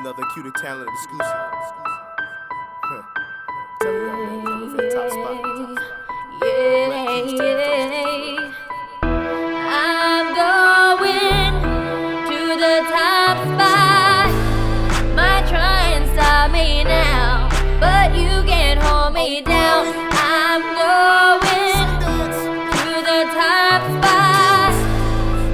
Another cutie talent exclusive. Tell me y'all, man. Coming for the top spot. Yeah, I'm going to the top spot. Might try and stop me now, but you can't hold me down. I'm going to the top spot.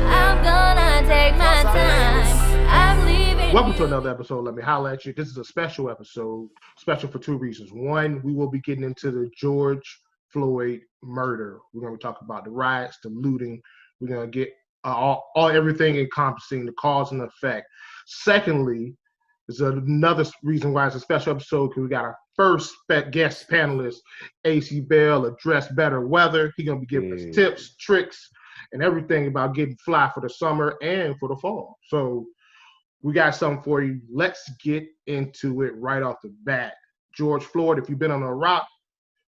I'm gonna take my time. I'm leaving. Welcome to another episode. Let me holler at you. This is a special episode, special for two reasons. One, we will be getting into the George Floyd murder. We're going to talk about the riots, the looting. We're going to get all everything encompassing the cause and effect. Secondly, there's another reason why it's a special episode because we got our first guest panelist, Acee Bell of Dress Better Weather. He's going to be giving us tips, tricks, and everything about getting fly for the summer and for the fall. So we got something for you. Let's get into it right off the bat. George Floyd, if you've been on a rock,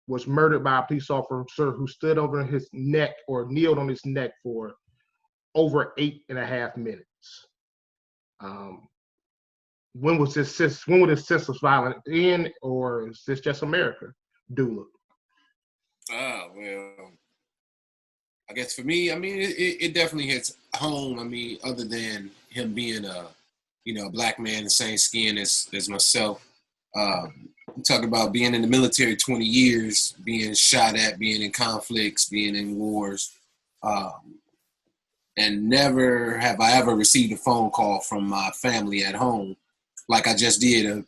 was murdered by a police officer who stood over his neck or kneeled on his neck for over 8.5 minutes. When was this senseless violence end, or is this just America? Dula. Well, I guess for me, I mean, it definitely hits home. I mean, other than him being a black man, the same skin as myself. We talk about being in the military 20 years, being shot at, being in conflicts, being in wars. And never have I ever received a phone call from my family at home like I just did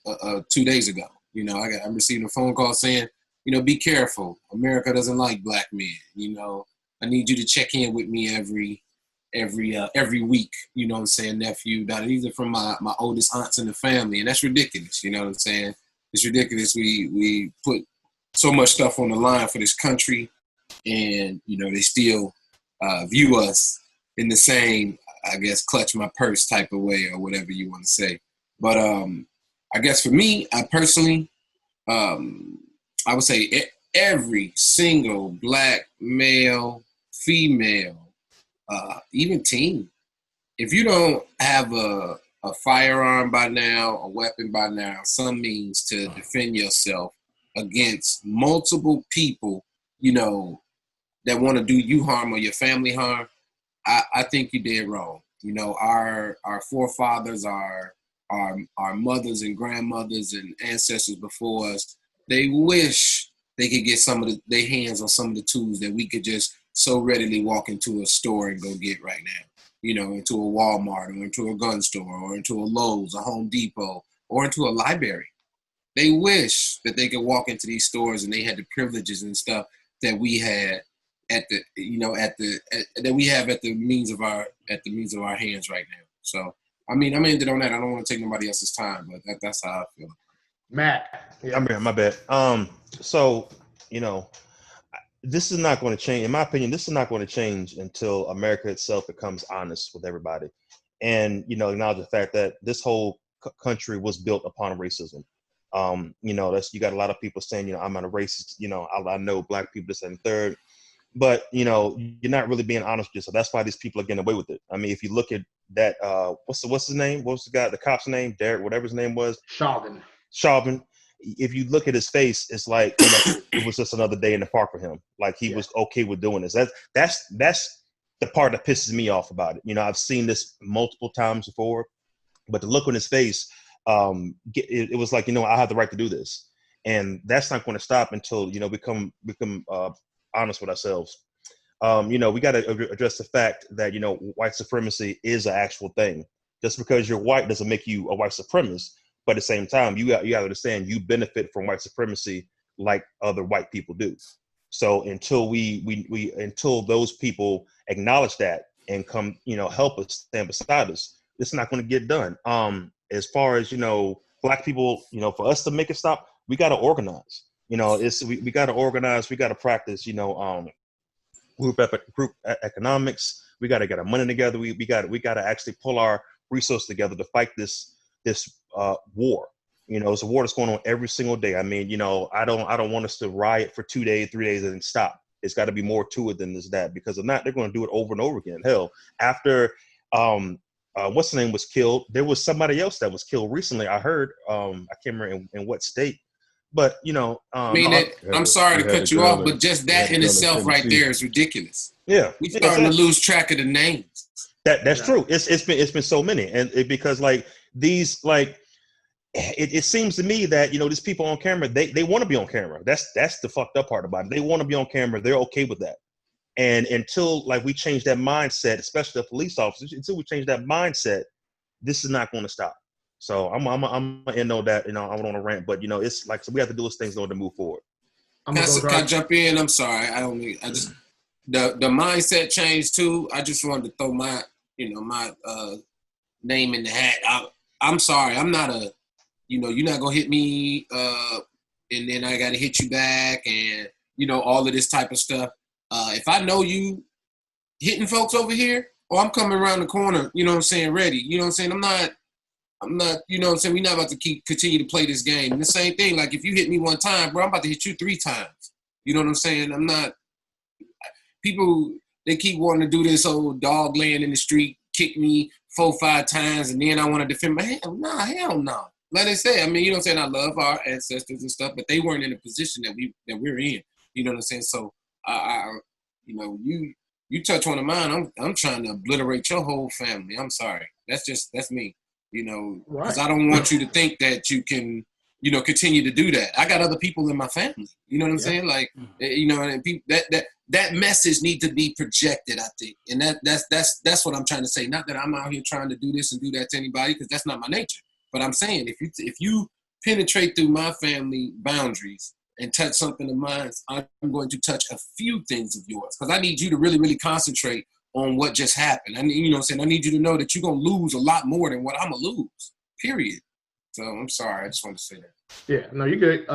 2 days ago. I'm receiving a phone call saying, be careful. America doesn't like black men. I need you to check in with me every week, you know what I'm saying, nephew. These are from my oldest aunts in the family, and that's ridiculous, you know what I'm saying? It's ridiculous. We put so much stuff on the line for this country, and, they still view us in the same, I guess, clutch my purse type of way or whatever you want to say. But I guess for me, I personally, I would say every single black male, female, even teen, if you don't have a firearm by now, a weapon by now, some means to defend yourself against multiple people, that want to do you harm or your family harm, I think you did wrong. Our forefathers, our mothers and grandmothers and ancestors before us, they wish they could get their hands on some of the tools that we could just so readily walk into a store and go get right now, into a Walmart or into a gun store or into a Lowe's, a Home Depot, or into a library. They wish that they could walk into these stores and they had the privileges and stuff that we had at the means of our hands right now. So, I'm ended on that. I don't want to take nobody else's time, but that's how I feel. Matt. Yeah. I'm here, my bad. So, this is not going to change. In my opinion, this is not going to change until America itself becomes honest with everybody. And, acknowledge the fact that this whole country was built upon racism. You got a lot of people saying, I'm not a racist, I know black people, this and third. But, you're not really being honest with yourself. That's why these people are getting away with it. I mean, if you look at that, what's his name? What was the cop's name? Derek, whatever his name was. Chauvin. If you look at his face, it's like, it was just another day in the park for him. Like he was okay with doing this. That's the part that pisses me off about it. I've seen this multiple times before, but the look on his face, it was like, I have the right to do this. And that's not going to stop until, we become honest with ourselves. We got to address the fact that, white supremacy is an actual thing. Just because you're white doesn't make you a white supremacist. But at the same time, you got to understand you benefit from white supremacy like other white people do. So until until those people acknowledge that and come, help us, stand beside us, it's not going to get done. As far as, black people, for us to make it stop, we got to organize. We got to organize. We got to practice, group economics. We got to get our money together. We got to actually pull our resources together to fight this war. It's a war that's going on every single day. I mean, I don't want us to riot for 2 days, 3 days, and then stop. It's got to be more to it than that, because if not, they're going to do it over and over again. Hell, after what's the name was killed. There was somebody else that was killed recently. I heard. I can't remember in what state, but you know, I mean, I'm sorry to cut you off, but just that in itself right there is ridiculous. Yeah, we starting to lose track of the names. That's true. It's been so many, and because like these like. It seems to me that you know these people on camera they want to be on camera. That's the fucked up part about it. They want to be on camera. They're okay with that. And until like we change that mindset, especially the police officers, until we change that mindset, this is not going to stop. So I'm gonna end on that. You know, I don't want to rant, but you know, it's like so we have to do those things in order to move forward. Can I jump in? I'm sorry. I just the mindset change too. I just wanted to throw my name in the hat. I'm sorry. I'm not a you're not gonna hit me, and then I gotta hit you back, and all of this type of stuff. If I know you hitting folks over here, or I'm coming around the corner, ready. I'm not, we're not about to continue to play this game. And the same thing, like if you hit me one time, bro, I'm about to hit you 3 times. You know what I'm saying? I'm not. People, they keep wanting to do this old dog laying in the street, kick me 4, 5 times, and then I want to defend my hell no. Like I say, I mean, I love our ancestors and stuff, but they weren't in the position that we're in. You know what I'm saying? So, you touch one of mine, I'm trying to obliterate your whole family. I'm sorry. That's me. Because I don't want you to think that you can, continue to do that. I got other people in my family. You know what I'm saying? Like, and people, that message need to be projected, I think. And that's what I'm trying to say. Not that I'm out here trying to do this and do that to anybody, because that's not my nature. But I'm saying if you penetrate through my family boundaries and touch something of mine, I'm going to touch a few things of yours, because I need you to really, really concentrate on what just happened. I need, I need you to know that you're going to lose a lot more than what I'm going to lose, period. So I'm sorry. I just want to say that. Yeah, no, you're good.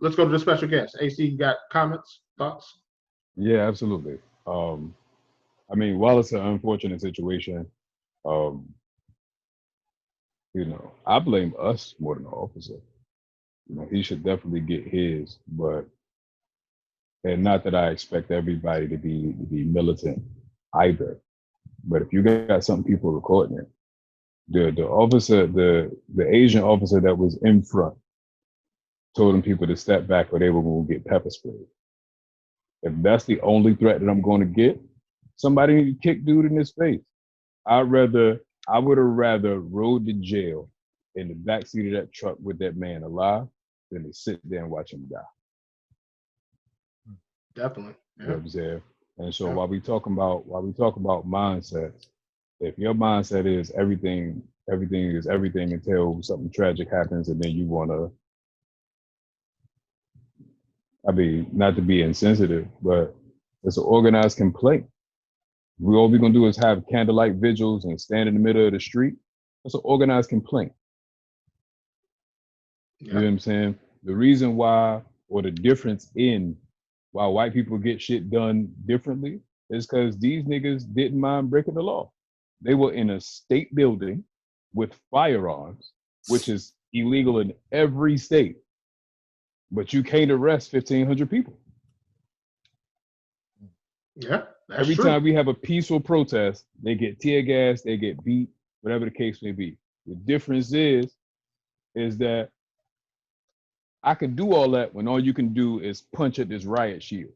Let's go to the special guest. Acee, you got comments, thoughts? Yeah, absolutely. I mean, while it's an unfortunate situation, I blame us more than the officer. He should definitely get his, and not that I expect everybody to be militant either. But if you got some people recording it, the officer, the Asian officer that was in front told them people to step back or they were going to get pepper sprayed. If that's the only threat that I'm going to get, somebody need to kick dude in his face. I would have rather rode to jail in the backseat of that truck with that man alive than to sit there and watch him die. Definitely. Yeah. You know what I'm saying? And so while we talk about mindsets, if your mindset is everything is everything until something tragic happens, and then you want to, not to be insensitive, but it's an organized complaint. All we're going to do is have candlelight vigils and stand in the middle of the street. That's an organized complaint. Yeah. You know what I'm saying? The reason why, or the difference in why white people get shit done differently is because these niggas didn't mind breaking the law. They were in a state building with firearms, which is illegal in every state. But you can't arrest 1,500 people. Yeah. Every time we have a peaceful protest, they get tear gas, they get beat, whatever the case may be. The difference is that I can do all that when all you can do is punch at this riot shield.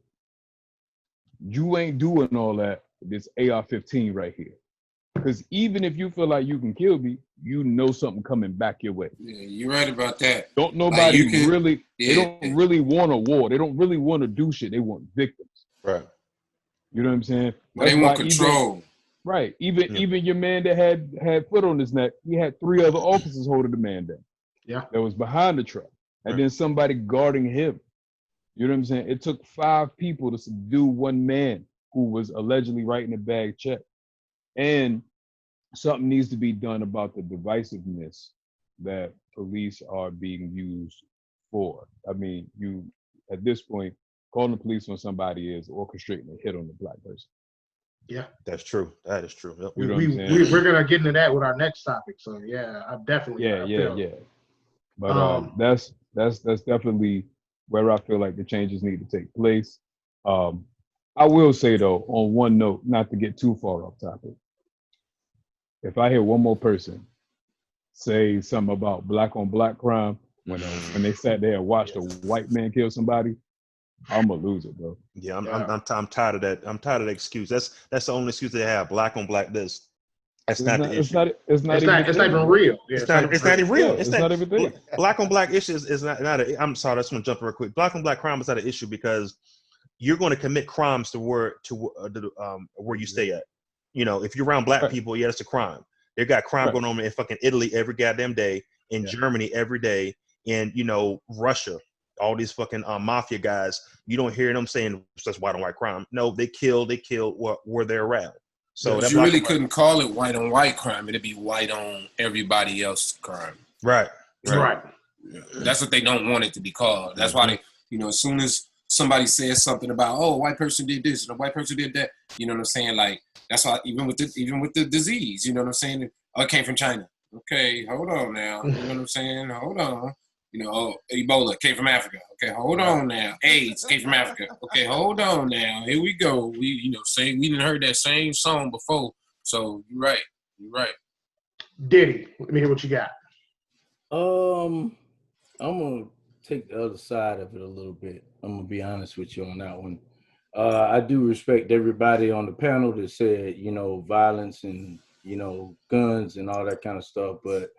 You ain't doing all that with this AR-15 right here. Because even if you feel like you can kill me, something coming back your way. Yeah, you're right about that. Don't nobody they don't really want a war. They don't really want to do shit. They want victims. Right. You know what I'm saying? But they want control. Even your man that had foot on his neck, he had 3 other officers holding the man down. Yeah. That was behind the truck. And then somebody guarding him. You know what I'm saying? It took 5 people to subdue one man who was allegedly writing a bag check. And something needs to be done about the divisiveness that police are being used for. I mean, you, at this point, calling the police on somebody is orchestrating a hit on the black person. Yeah. That's true. That is true. Yep. You know what I'm saying? We're going to get into that with our next topic. So, yeah, I definitely. Yeah. But that's definitely where I feel like the changes need to take place. I will say, though, on one note, not to get too far off topic, if I hear one more person say something about black on black crime when they sat there and watched a white man kill somebody, I'm gonna lose it, bro. Yeah, I'm tired of that. I'm tired of that excuse. That's the only excuse they have. Black on black this. That's not the issue. It's not It's even not. It's not even real. Yeah, It's not even real. Yeah, it's not even there. Black on black issues is not I'm sorry, I just want to jump real quick. Black on black crime is not an issue because you're going to commit crimes to where you stay at. You know, if you're around black people, yeah, it's a crime. They got crime going on in fucking Italy every goddamn day, in Germany every day, in Russia. All these fucking mafia guys, you don't hear them saying such white on white crime. No, they kill where they're around. So you really couldn't call it white on white crime. It'd be white on everybody else's crime. Right. Right. Yeah. That's what they don't want it to be called. That's why they, as soon as somebody says something about, oh, a white person did this and a white person did that, you know what I'm saying? Like, that's why even with the disease, you know what I'm saying? Oh, it came from China. Okay, hold on now. You know what I'm saying? Hold on. Ebola came from Africa. Okay, hold on now. AIDS came from Africa. Okay, hold on now. Here we go. We didn't heard that same song before. So you're right. You're right. Diddy, let me hear what you got. I'm gonna take the other side of it a little bit. I'm gonna be honest with you on that one. I do respect everybody on the panel that said, violence and, guns and all that kind of stuff. But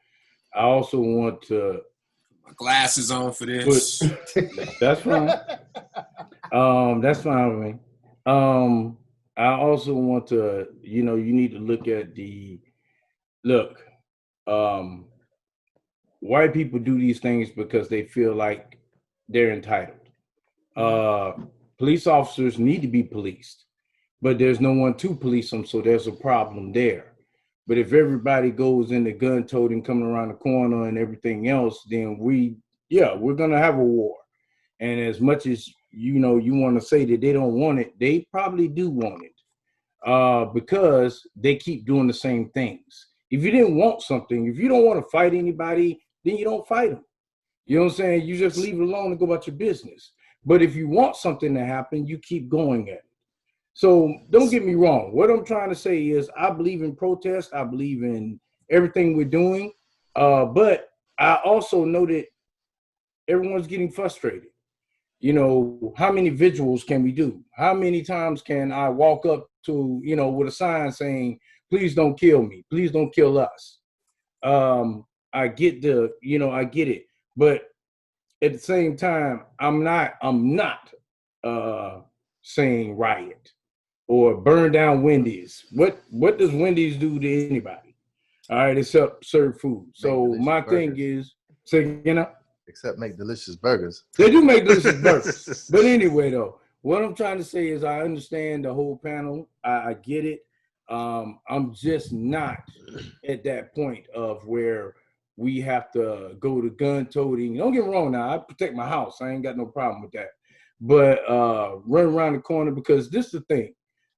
I also want to my glasses on for this. That's fine. That's fine with me. I also want to, you need to look at white people do these things because they feel like they're entitled. Police officers need to be policed, but there's no one to police them, so there's a problem there. But if everybody goes into gun toting, coming around the corner and everything else, then we're gonna have a war. And as much as you want to say that they don't want it, they probably do want it, because they keep doing the same things. If you didn't want something, if you don't want to fight anybody, then you don't fight them. You know what I'm saying? You just leave it alone and go about your business. But if you want something to happen, you keep going at it. So don't get me wrong. What I'm trying to say is I believe in protest. I believe in everything we're doing. But I also know that everyone's getting frustrated. How many visuals can we do? How many times can I walk up to, with a sign saying, please don't kill me. Please don't kill us. I get it. But at the same time, I'm not saying riot or burn down Wendy's. What does Wendy's do to anybody? All right, except serve food. So my thing is, except make delicious burgers. They do make delicious burgers. But anyway, though, what I'm trying to say is I understand the whole panel. I get it. I'm just not at that point of where we have to go to gun toting. Don't get me wrong now. I protect my house. I ain't got no problem with that. But run around the corner, because this is the thing.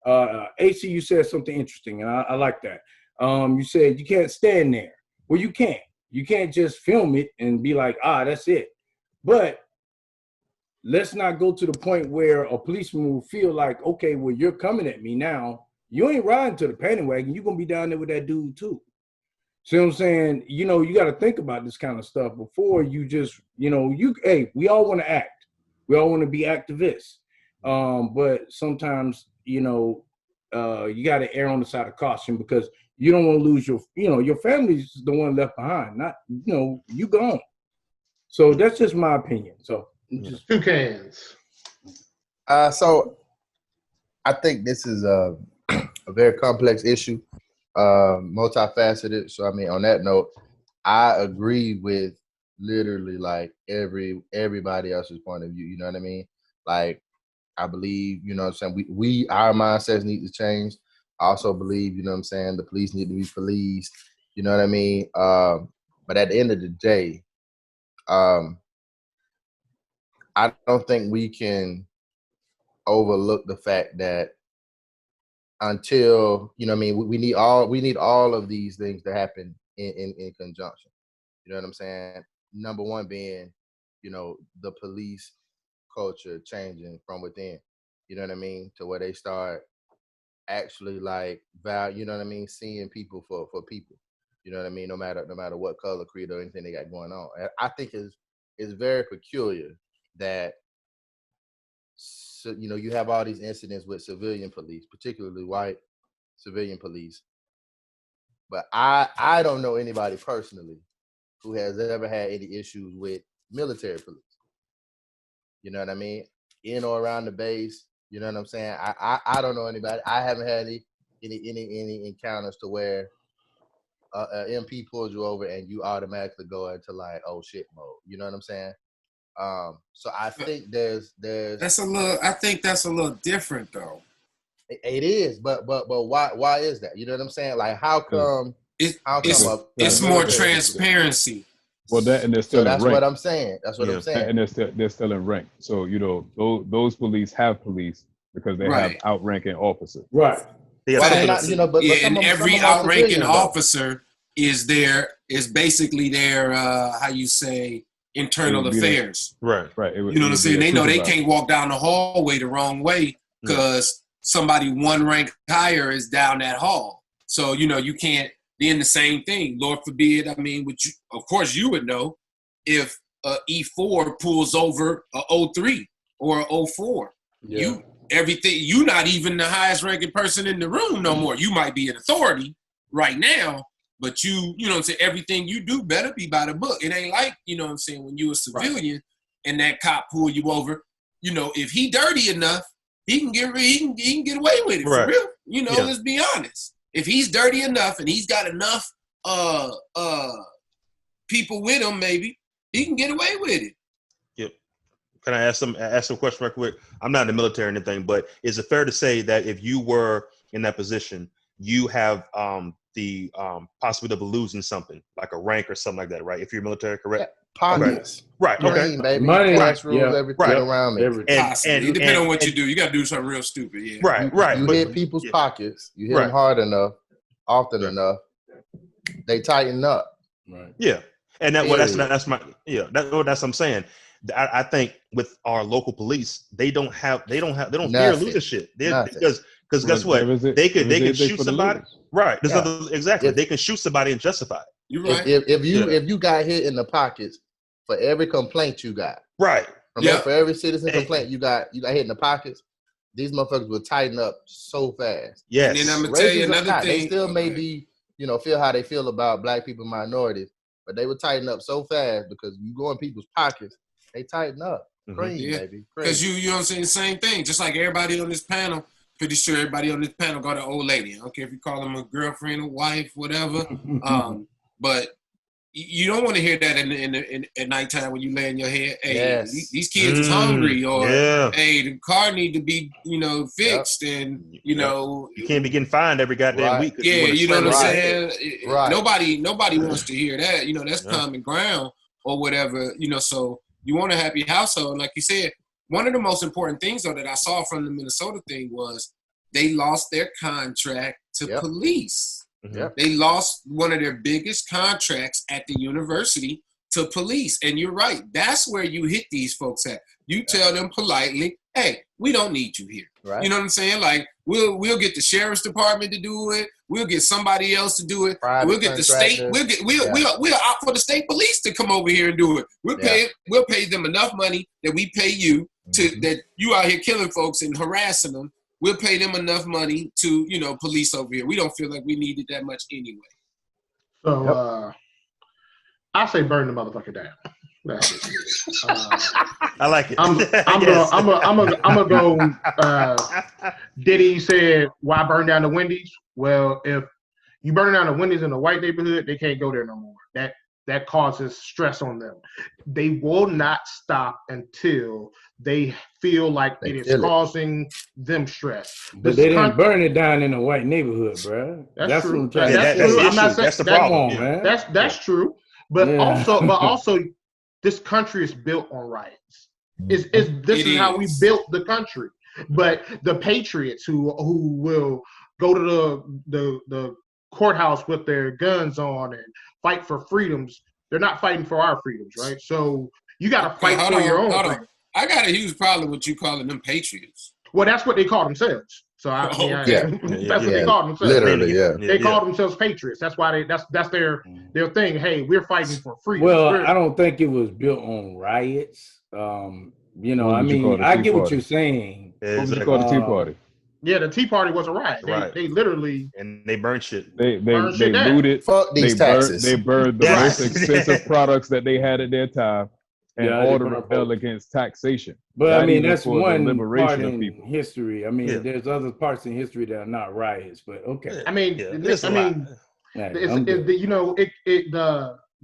Acee, you said something interesting, and I like that. You said you can't stand there. Well, you can't. You can't just film it and be like, that's it. But let's not go to the point where a policeman will feel like, okay, well, you're coming at me now. You ain't riding to the paddy wagon. You're going to be down there with that dude too. See what I'm saying? You got to think about this kind of stuff before you just, we all want to act. We all want to be activists. But sometimes, you got to err on the side of caution, because you don't want to lose your family's the one left behind, not, you gone. So that's just my opinion. So just 2 cans. So I think this is a very complex issue, multifaceted. So I mean, on that note, I agree with literally like everybody else's point of view. You know what I mean? Like, I believe, what I'm saying, our mindsets need to change. I also believe, what I'm saying, the police need to be policed. You know what I mean? But at the end of the day, I don't think we can overlook the fact that until, we need all of these things to happen in conjunction. You know what I'm saying? Number one being, the police culture changing from within. You know what I mean? To where they start actually like value, you know what I mean, seeing people for people. You know what I mean? No matter what color, creed, or anything they got going on. And I think it's very peculiar that you have all these incidents with civilian police, particularly white civilian police. But I don't know anybody personally who has ever had any issues with military police. You know what I mean? In or around the base. You know what I'm saying? I don't know anybody. I haven't had any encounters to where MP pulls you over and you automatically go into like, oh shit mode. You know what I'm saying? So I think I think that's a little different though. It is, but why is that? You know what I'm saying? Like how come it's more transparency. Well, that and they're still that's in rank. what I'm saying. That's what I'm saying. And they're still in rank. So those police have police because they have outranking officers. Right. And every outranking officer is basically their how you say internal affairs. Right. You know what I'm saying? They know they can't walk down the hallway the wrong way because somebody one rank higher is down that hall. So you can't. Then the same thing. Lord forbid. I mean, of course you would know if a E4 pulls over a 03 or a 04. Yeah. You're not even the highest ranking person in the room no more. You might be an authority right now, but you know what I'm saying, everything you do better be by the book. It ain't like, you know what I'm saying, when you a civilian and that cop pull you over, if he dirty enough, he can get away with it for real. Let's be honest. If he's dirty enough and he's got enough people with him, maybe he can get away with it. Yep. Can I ask some question real quick? I'm not in the military or anything, but is it fair to say that if you were in that position, you have the possibility of losing something like a rank or something like that, right? If you're military, correct? Yeah, pockets. Okay. Right. Okay. Baby. Money. Cash rules, everything around me. And it depends on what you do. You got to do something real stupid. Yeah. Right. You hit people's pockets. You hit them hard enough, often enough. They tighten up. Right. Yeah. And that's what I'm saying. I think with our local police, they don't fear losing shit. Because guess what? They can shoot somebody. Right. Exactly. They can shoot somebody and justify it. You're right. If you got hit in the pockets for every complaint you got. Right. For every citizen complaint you got hit in the pockets, these motherfuckers will tighten up so fast. Yes. And then I'm gonna tell you another thing. They still may be, feel how they feel about black people, minorities, but they would tighten up so fast because you go in people's pockets, they tighten up. Crazy, baby. Because you know what I'm saying, the same thing. Just like everybody on this panel, pretty sure everybody on this panel got an old lady. I don't care if you call them a girlfriend, a wife, whatever. But you don't want to hear that at nighttime when you lay in your head. Hey, these kids is hungry, or hey, the car need to be fixed, and you can't be getting fined every goddamn week. Yeah, you know what I'm saying. Right. Nobody wants to hear that. That's common ground or whatever. So you want a happy household, like you said. One of the most important things though that I saw from the Minnesota thing was they lost their contract to police. Mm-hmm. They lost one of their biggest contracts at the university to police. And you're right. That's where you hit these folks at. You tell them politely, hey, we don't need you here. Right. You know what I'm saying? Like, we'll get the sheriff's department to do it. We'll get somebody else to do it. We'll get the state. We'll opt for the state police to come over here and do it. We'll pay them enough money that we pay you that you out here killing folks and harassing them. We'll pay them enough money to, police over here. We don't feel like we needed that much anyway. So I say burn the motherfucker down. I like it. I'm gonna go. Diddy said, "Why burn down the Wendy's?" Well, if you burn down the Wendy's in a white neighborhood, they can't go there no more. That causes stress on them. They will not stop until they feel like it is causing them stress. But they didn't burn it down in a white neighborhood, bro. That's true. What I'm that's true. I'm not saying that's the problem, man. That's true. But also, this country is built on riots. This is how we built the country. But the patriots who will go to the courthouse with their guns on and fight for freedoms, they're not fighting for our freedoms, right? So you got to fight for your own freedom. I got a huge problem with you calling them patriots. Well, that's what they call themselves. So I mean, Yeah. that's what they called themselves. Literally, yeah. They called themselves patriots. That's why that's their thing. Hey, we're fighting for freedom. Well, I don't think it was built on riots. You know, What I would you call mean, the I Tea get what Party? you're saying. What would you call the Tea Party? Yeah, the Tea Party was a riot. Right. They literally And they burned shit. They Burn shit down. looted. Fuck these taxes. They burned the Yeah. most expensive products that they had at their time, and Yeah, they all to burned rebel both. against taxation. But Not I mean, even that's for the one liberation part of in people. history. I mean, Yeah. there's other parts in history that are not riots, but okay. I mean, There's a I mean, lot. Yeah, it's I'm good. you know,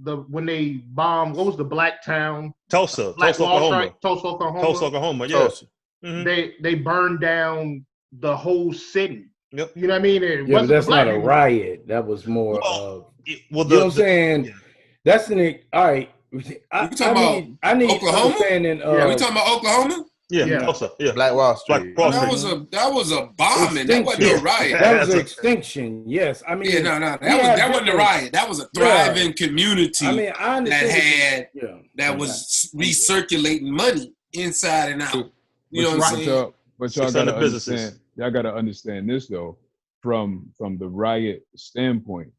the when they bombed, what was the black town? Tulsa, Black Wall Oklahoma. Street, Tulsa, Oklahoma. Tulsa, Oklahoma. Yeah. Tulsa. Mhm. They burned down the whole city. Yep. You know what I mean? It Yeah, but wasn't the that's black not a people. riot. That was more Well, of, well, you know what I'm saying? yeah. That's an, all right. I need Oklahoma? understanding Are we of talking about Oklahoma? Yeah, Yeah. Tulsa. Yeah. Black Wall Street. Wall That Street. was a bombing. That wasn't extinction. a riot. That was That's an a- extinction. Yes, I mean, Yeah, no. That we have wasn't a different- riot. That was a thriving community I mean, I understand that yeah, that was recirculating money inside and out. You know what I'm saying? But y'all 600 gotta businesses. understand. Y'all gotta understand this though, from the riot standpoint.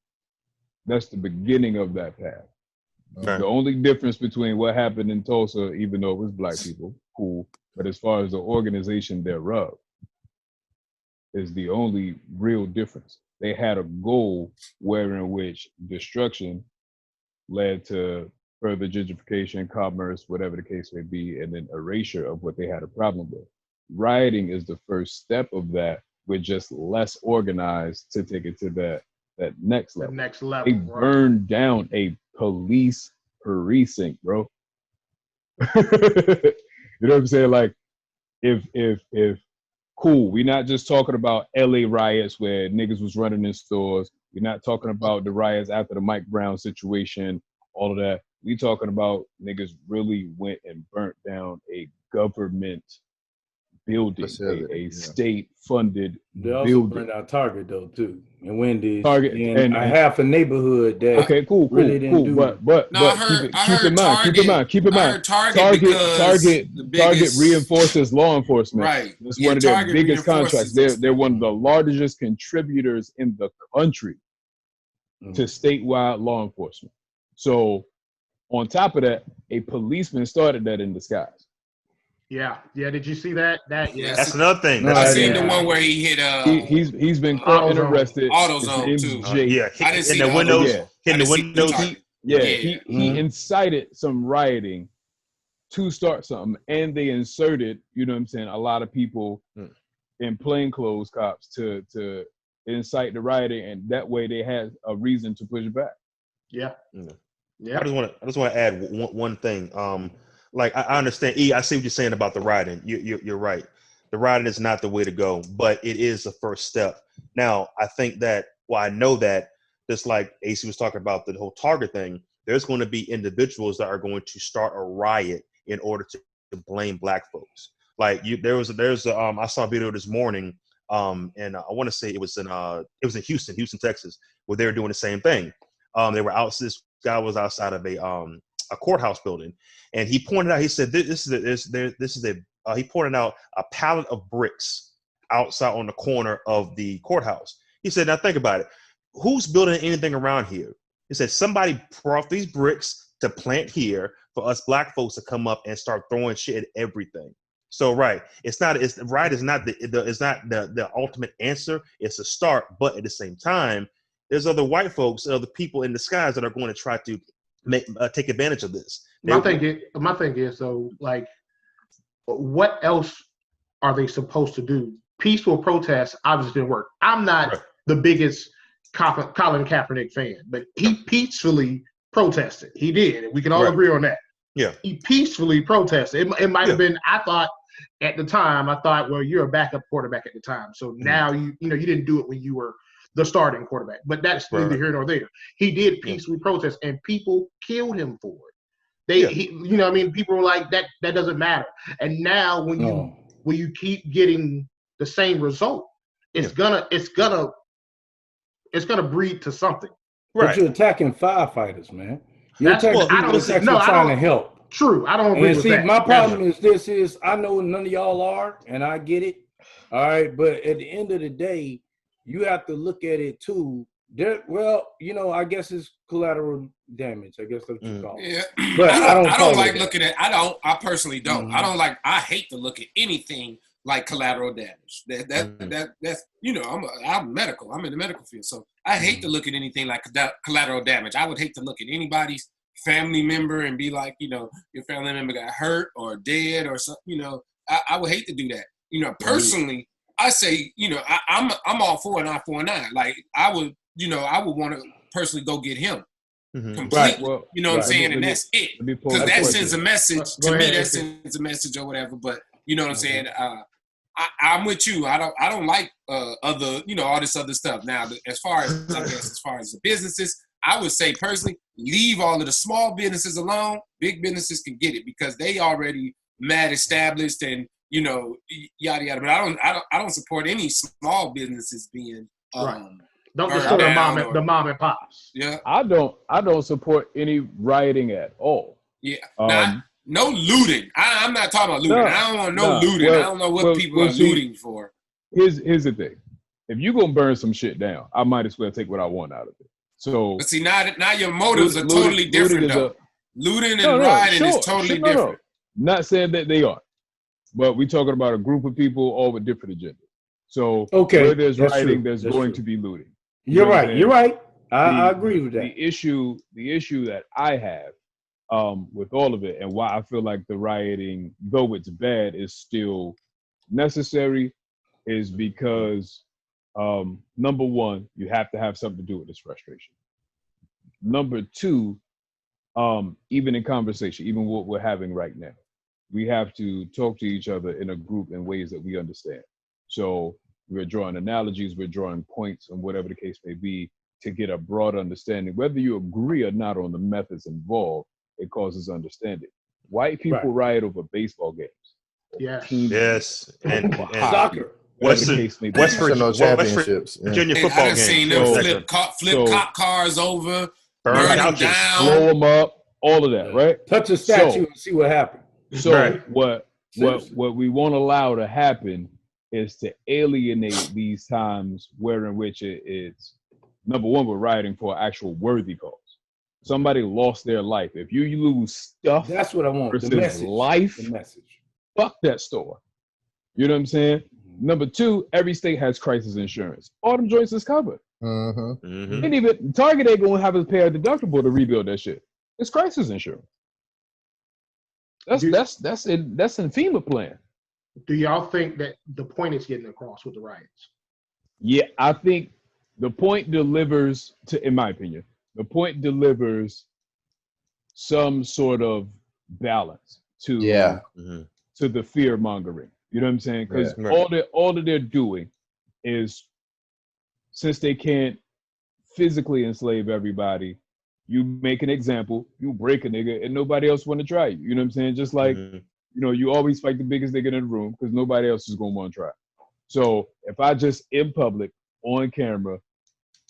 That's the beginning of that path. Right. The only difference between what happened in Tulsa, even though it was black people, cool, but as far as the organization thereof, is the only real difference. They had a goal wherein which destruction led to further gentrification, commerce, whatever the case may be, and then erasure of what they had a problem with. Rioting is the first step of that. We're just less organized to take it to that next The level. next level. They right. burned down a police precinct, bro. You know what I'm saying? Like, if cool, we're not just talking about LA riots where niggas was running in stores. We're not talking about the riots after the Mike Brown situation, all of that. We talking about niggas really went and burnt down a government building, a state-funded they also building. burned out Target though too, and Wendy's, Target, and a half a neighborhood that okay, cool, really didn't do. But No, I heard keep in mind. I heard Target because the biggest, Target reinforces law enforcement. right. It's Yeah, one of their Target biggest reinforces contracts. it. They're one of the largest contributors in the country to statewide law enforcement. So on top of that, a policeman started that in disguise. Yeah. Did you see that? Yeah. That's another thing. No, I That's seen yeah. the one where he hit He's been caught and AutoZone. arrested. AutoZone, His too. name's Jake. yeah. I didn't see In the the windows. Yeah. Hitting the I didn't see windows. Target. Yeah, Yeah. he incited some rioting to start something, and they inserted, you know what I'm saying, a lot of people in plainclothes cops to incite the rioting, and that way they had a reason to push back. Yeah. I just want to add one thing. Like I understand, I see what you're saying about the rioting. You're right. The rioting is not the way to go, but it is the first step. Now, I think that, I know that, just like Acee was talking about the whole Target thing, there's going to be individuals that are going to start a riot in order to blame black folks. Like I saw a video this morning, and I want to say it was in Houston, Texas, where they were doing the same thing. They were out. This guy was outside of a courthouse building, and he pointed out. He said, he pointed out a pallet of bricks outside on the corner of the courthouse. He said, now think about it. Who's building anything around here? He said, somebody brought these bricks to plant here for us black folks to come up and start throwing shit at everything. So right, it's not the ultimate answer. It's a start, but at the same time, there's other white folks, other people in disguise that are going to try to take advantage of this. My thing is, so like, what else are they supposed to do? Peaceful protests obviously didn't work. I'm not the biggest Colin Kaepernick fan, but he peacefully protested. He did. We can all agree on that. Yeah. He peacefully protested. It might have been, I thought, well, you're a backup quarterback at the time. So now you didn't do it when you were the starting quarterback. But that's neither here nor there. He did peacefully protest, and people killed him for it. People were like, that doesn't matter. And now when you keep getting the same result, it's gonna breed to something. Right. But you're attacking firefighters, man. You're trying to help. True. I don't agree with that. My problem is I know none of y'all are, and I get it. All right, but at the end of the day, you have to look at it too. Well, I guess it's collateral damage. I guess that's what you call it. Yeah, But I don't I call don't like it looking at. I personally don't. Mhm. I don't like. I hate to look at anything like collateral damage. That's I'm medical. I'm in the medical field, so I hate to look at anything like collateral damage. I would hate to look at anybody's family member and be like, your family member got hurt or dead or something. I would hate to do that. Personally, I say, I'm all for an eye for an eye. Like I would want to personally go get him. Completely, Right. Well, you know what I'm right. saying? Let and me- that's it. let me pull Because that that question. sends a message. Go To me, ahead, that Acee. sends a message or whatever. But you know what I'm saying? I'm with you. I don't like other, all this other stuff. Now, as far as the businesses, I would say personally, leave all of the small businesses alone. Big businesses can get it because they already mad established and yada yada. But I don't support any small businesses being Right. Don't burned support down the mom and pops. Yeah. I don't support any rioting at all. Yeah. No looting. I'm not talking about looting. No, I don't want no nah. looting. Well, I don't know what people are see, looting for. Here's the thing. If you're gonna burn some shit down, I might as well take what I want out of it. So But see, now your motives are totally different, though. Looting and rioting is totally different. Not saying that they are, but we're talking about a group of people all with different agendas. So where there's rioting, there's going to be looting. You're right. You're right. I agree with that. The issue that I have with all of it and why I feel like the rioting, though it's bad, is still necessary is because number one, you have to have something to do with this frustration. Number two, even in conversation, even what we're having right now, we have to talk to each other in a group in ways that we understand. So we're drawing analogies, we're drawing points, and whatever the case may be, to get a broad understanding. Whether you agree or not on the methods involved, it causes understanding. White people riot over baseball games. Yes. And soccer. West Virginia championships. Virginia football I done games. seen them flip cop cars over, burn them down, blow them up, all of that, right? Touch a statue and see what happens. So what we won't allow to happen is to alienate these times where in which it's number one, we're rioting for actual worthy cause. Somebody lost their life. If you lose stuff, that's what I want. Versus the message. life. The message. Fuck that store. You know what I'm saying? Number two, every state has crisis insurance. All them joints is covered. And even Target ain't gonna have to pay a deductible to rebuild that shit. It's crisis insurance. That's in FEMA plan. Do y'all think that the point is getting across with the riots? Yeah, I think the point delivers in my opinion, the point delivers some sort of balance to the fear mongering. You know what I'm saying? Because all that they're doing is, since they can't physically enslave everybody, you make an example, you break a nigga, and nobody else want to try you. You know what I'm saying? Just like, you always fight the biggest nigga in the room because nobody else is going to want to try. So if I just in public, on camera,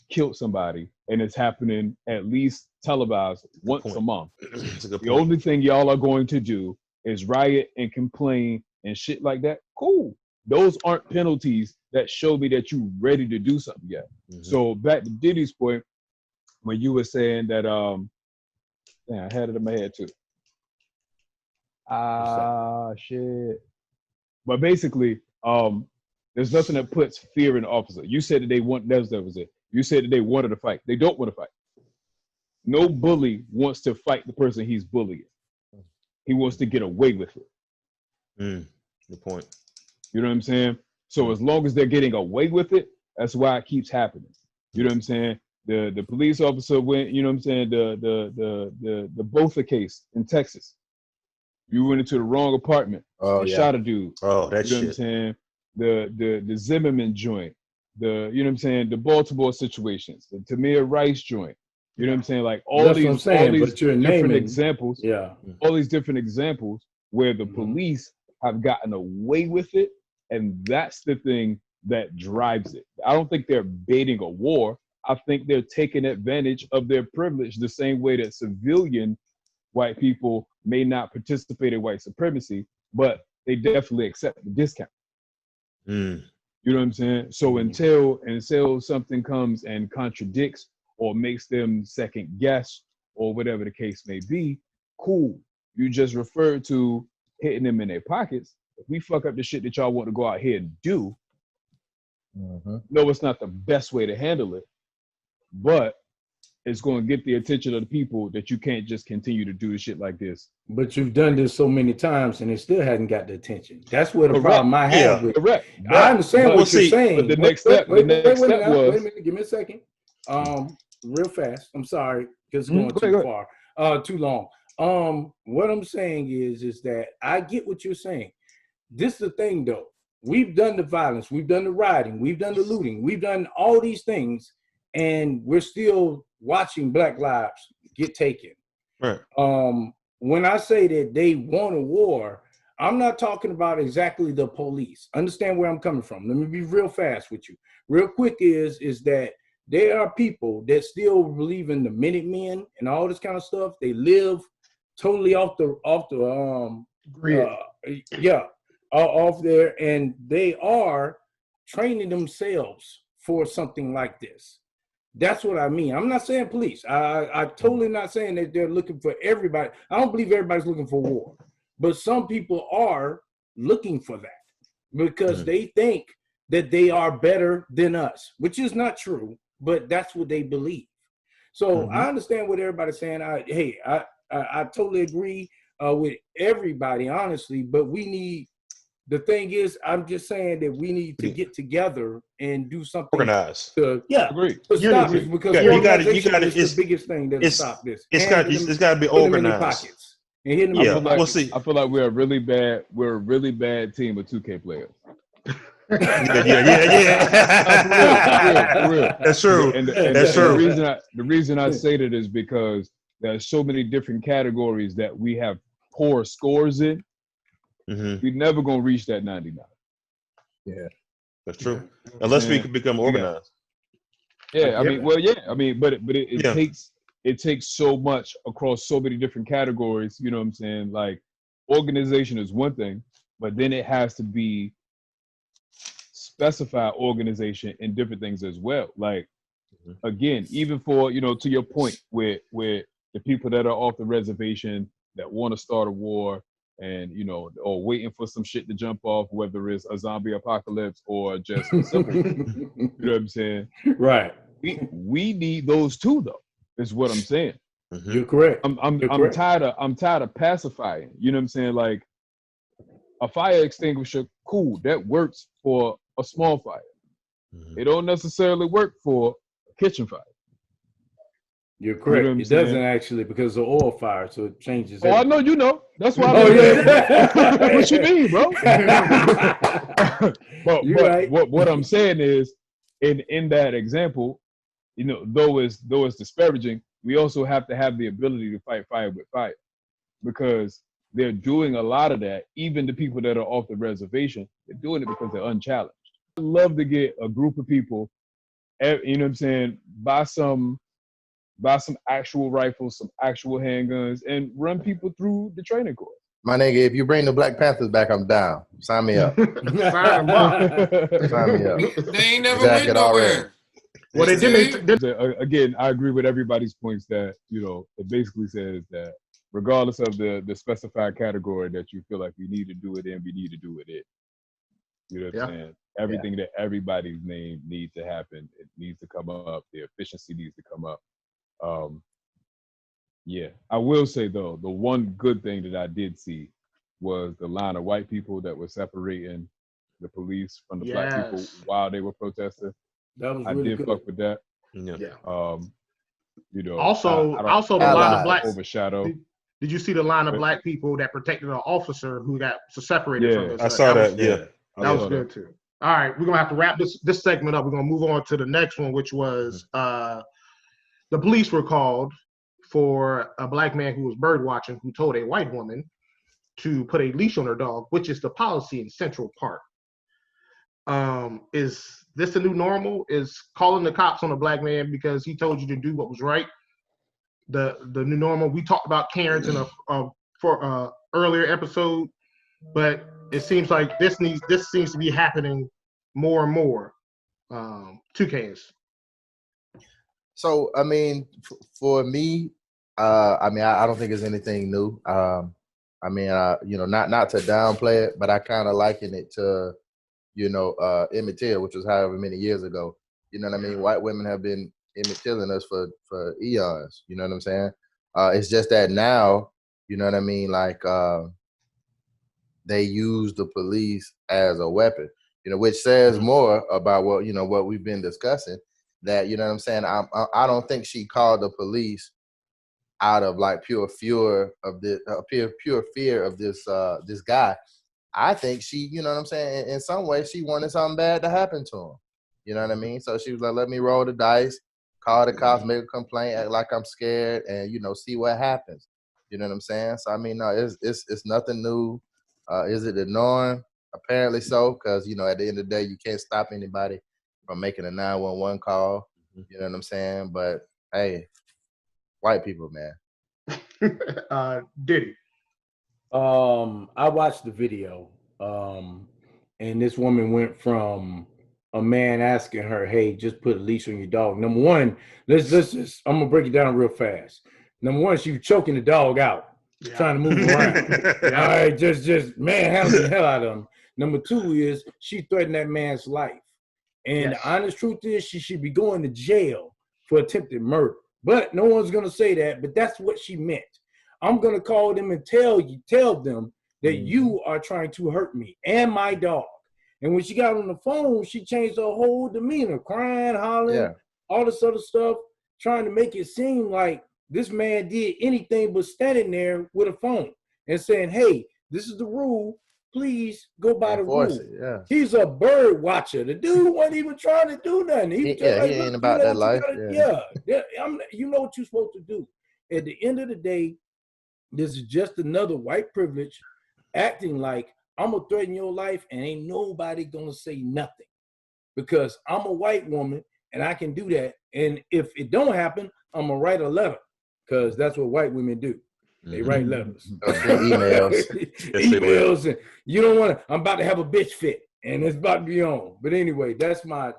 killed somebody, and it's happening at least televised once a month, the only thing y'all are going to do is riot and complain and shit like that. Cool. Those aren't penalties that show me that you ready to do something yet. So back to Diddy's point, when you were saying that, I had it in my head too. Shit. But basically, there's nothing that puts fear in the officer. You said that that was it. You said that they wanted to fight. They don't want to fight. No bully wants to fight the person he's bullying. He wants to get away with it. Good point. You know what I'm saying? So as long as they're getting away with it, that's why it keeps happening. You know what I'm saying? The police officer went, you know what I'm saying, the Botha case in Texas. You went into the wrong apartment. Shot a dude. Oh, that shit. You know what I'm saying? The Zimmerman joint. You know what I'm saying? The Baltimore situations. The Tamir Rice joint. You know what I'm saying? Like all these different examples. Yeah. All these different examples where the police have gotten away with it, and that's the thing that drives it. I don't think they're baiting a war. I think they're taking advantage of their privilege the same way that civilian white people may not participate in white supremacy, but they definitely accept the discount. Mm. You know what I'm saying? So until something comes and contradicts or makes them second guess or whatever the case may be, cool. You just referred to hitting them in their pockets. If we fuck up the shit that y'all want to go out here and do, no, it's not the best way to handle it, but it's going to get the attention of the people that you can't just continue to do the shit like this. But you've done this so many times and it still hadn't got the attention. That's where the problem I have with it. Correct. I understand what you're saying. But the next step was. Wait a minute, give me a second. Real fast. I'm sorry, because it's going too far. Too long. What I'm saying is that I get what you're saying. This is the thing though. We've done the violence, we've done the rioting, we've done the looting, we've done all these things, and we're still watching Black lives get taken. Right. When I say that they want a war, I'm not talking about exactly the police. Understand where I'm coming from. Let me be real fast with you. Real quick is that there are people that still believe in the Minutemen and all this kind of stuff. They live totally off the grid. Off there, and they are training themselves for something like this. That's what I mean. I'm not saying police. I'm totally not saying that they're looking for everybody. I don't believe everybody's looking for war, but some people are looking for that because they think that they are better than us, which is not true, but that's what they believe. So I understand what everybody's saying. I totally agree with everybody, honestly, but we need. The thing is, I'm just saying that we need to get together and do something organized. Agree. To stop this because you got it. It's the biggest thing that stop this. It's got to be organized. We'll see. I feel like we're a really bad team of 2K players. Yeah. For real. That's true. That's true. The reason I say that is because there's so many different categories that we have poor scores in. We're never gonna reach that 99. Yeah, that's true. Unless we can become organized. Yeah, but it takes so much across so many different categories. You know what I'm saying? Like, organization is one thing, but then it has to be specified organization in different things as well. Like, again, even for to your point, with the people that are off the reservation that want to start a war. And or waiting for some shit to jump off, whether it's a zombie apocalypse or just simple. You know what I'm saying? Right. We need those too, though. Is what I'm saying. You're correct. I'm tired of pacifying. You know what I'm saying? Like, a fire extinguisher, cool, that works for a small fire. It don't necessarily work for a kitchen fire. You're correct. It doesn't actually, because of oil fire, so it changes. Oh, I know. That's why. What you mean, bro? But what I'm saying is, in that example, though it's disparaging, we also have to have the ability to fight fire with fire, because they're doing a lot of that. Even the people that are off the reservation, they're doing it because they're unchallenged. I'd love to get a group of people, buy some actual rifles, some actual handguns, and run people through the training course. My nigga, if you bring the Black Panthers back, I'm down. Sign me up. Sign them up. Sign me up. They ain't never went nowhere. Well, they did. Again, I agree with everybody's points that, it basically says that regardless of the specified category that you feel like we need to do it in, we need to do it in. You know what I'm saying? Everything that everybody's name needs to happen, it needs to come up. The efficiency needs to come up. I will say though, the one good thing that I did see was the line of white people that were separating the police from the black people while they were protesting. That was really good. Fuck with that. Also the line of black overshadow. Did you see the line of black people that protected an officer who got separated from us? I saw that. That was good too. All right, we're gonna have to wrap this segment up. We're gonna move on to the next one, which was the police were called for a black man who was bird watching, who told a white woman to put a leash on her dog, which is the policy in Central Park. Is this the new normal? Is calling the cops on a black man because he told you to do what was right the new normal? We talked about Karens in a earlier episode, but it seems like this seems to be happening more and more. Toucans. So I mean, for me, I mean, I don't think it's anything new. I mean, you know, not to downplay it, but I kind of liken it to, you know, Emmett Till, which was however many years ago. You know what I mean? White women have been Emmett Tilling us for eons. You know what I'm saying? It's just that now, you know what I mean? Like they use the police as a weapon. You know, which says more about what, you know, what we've been discussing. That, you know what I'm saying? I don't think she called the police out of like pure fear of this, pure fear of this guy. I think she, you know what I'm saying, in some way she wanted something bad to happen to him. You know what I mean? So she was like, let me roll the dice, call the cops, make a complaint, act like I'm scared, and, you know, see what happens. You know what I'm saying? So I mean, no, it's nothing new. Is it the norm? Apparently so, because, you know, at the end of the day, you can't stop anybody from making a 911 call. You know what I'm saying? But hey, white people, man. Diddy. I watched the video, and this woman went from a man asking her, "Hey, just put a leash on your dog." Number one, let's just I'm gonna break it down real fast. Number one, she was choking the dog out, trying to move around. All right, just manhandling the hell out of him. Number two is she threatened that man's life, and the honest truth is she should be going to jail for attempted murder. But no one's gonna say that. But that's what she meant. I'm gonna call them and tell them that you are trying to hurt me and my dog. And when she got on the phone, she changed her whole demeanor, crying, hollering, all this other stuff, trying to make it seem like this man did anything but standing there with a phone and saying, "Hey, this is the rule. Please go by the rule." He's a bird watcher. The dude wasn't even trying to do nothing. He ain't about that life. You know what you're supposed to do. At the end of the day, this is just another white privilege acting like I'm gonna threaten your life and ain't nobody gonna say nothing because I'm a white woman and I can do that. And if it don't happen, I'm gonna write a letter because that's what white women do. They write letters, emails, and you don't want to. I'm about to have a bitch fit, and it's about to be on. But anyway, that's my.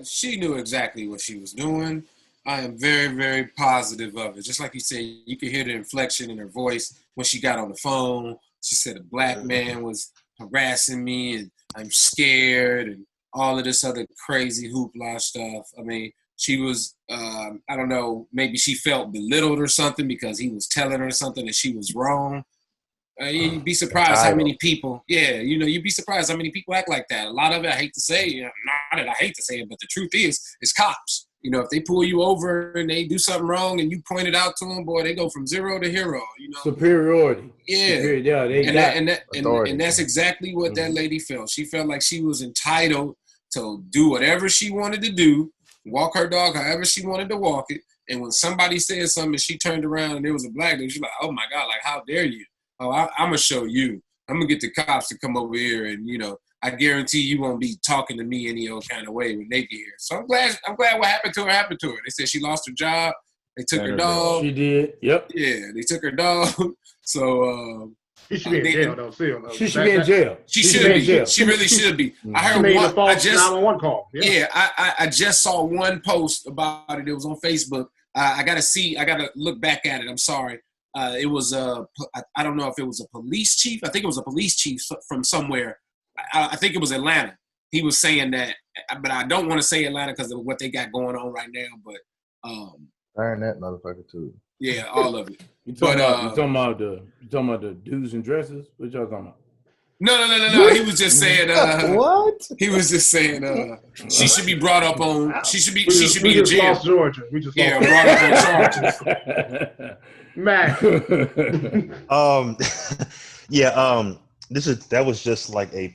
She knew exactly what she was doing. I am very, very positive of it. Just like you said, you could hear the inflection in her voice when she got on the phone. She said a black man was harassing me and I'm scared and all of this other crazy hoopla stuff. I mean, she was, I don't know, maybe she felt belittled or something because he was telling her something and she was wrong. You'd be surprised how many people, you'd be surprised how many people act like that. A lot of it, I hate to say, not that I hate to say it, but the truth is cops. You know, if they pull you over and they do something wrong and you point it out to them, boy, they go from zero to hero. You know, superiority. And that's exactly what that lady felt. She felt like she was entitled to do whatever she wanted to do, walk her dog however she wanted to walk it. And when somebody said something, and she turned around and there was a black dude, she's like, "Oh my God, like how dare you? Oh, I'm gonna show you. I'm gonna get the cops to come over here and I guarantee you won't be talking to me any old kind of way when they get here." So I'm glad what happened to her happened to her. They said she lost her job. They took her dog. She did. Yep. Yeah, they took her dog. So she should be in jail though. She should be in jail. She should be. She really should be. I heard one. I just 911 call. I just saw one post about it. It was on Facebook. I gotta look back at it. I'm sorry. It was I don't know if it was a police chief. I think it was a police chief from somewhere. I think it was Atlanta. He was saying that, but I don't want to say Atlanta because of what they got going on right now. But burn that motherfucker too. Yeah, all of it. You talking about the dudes and dresses? What y'all talking about? No. He was just saying what? He was just saying she should be brought up on. She should be in jail. Lost Georgia. We just lost brought up on charges. Matt. That was just like a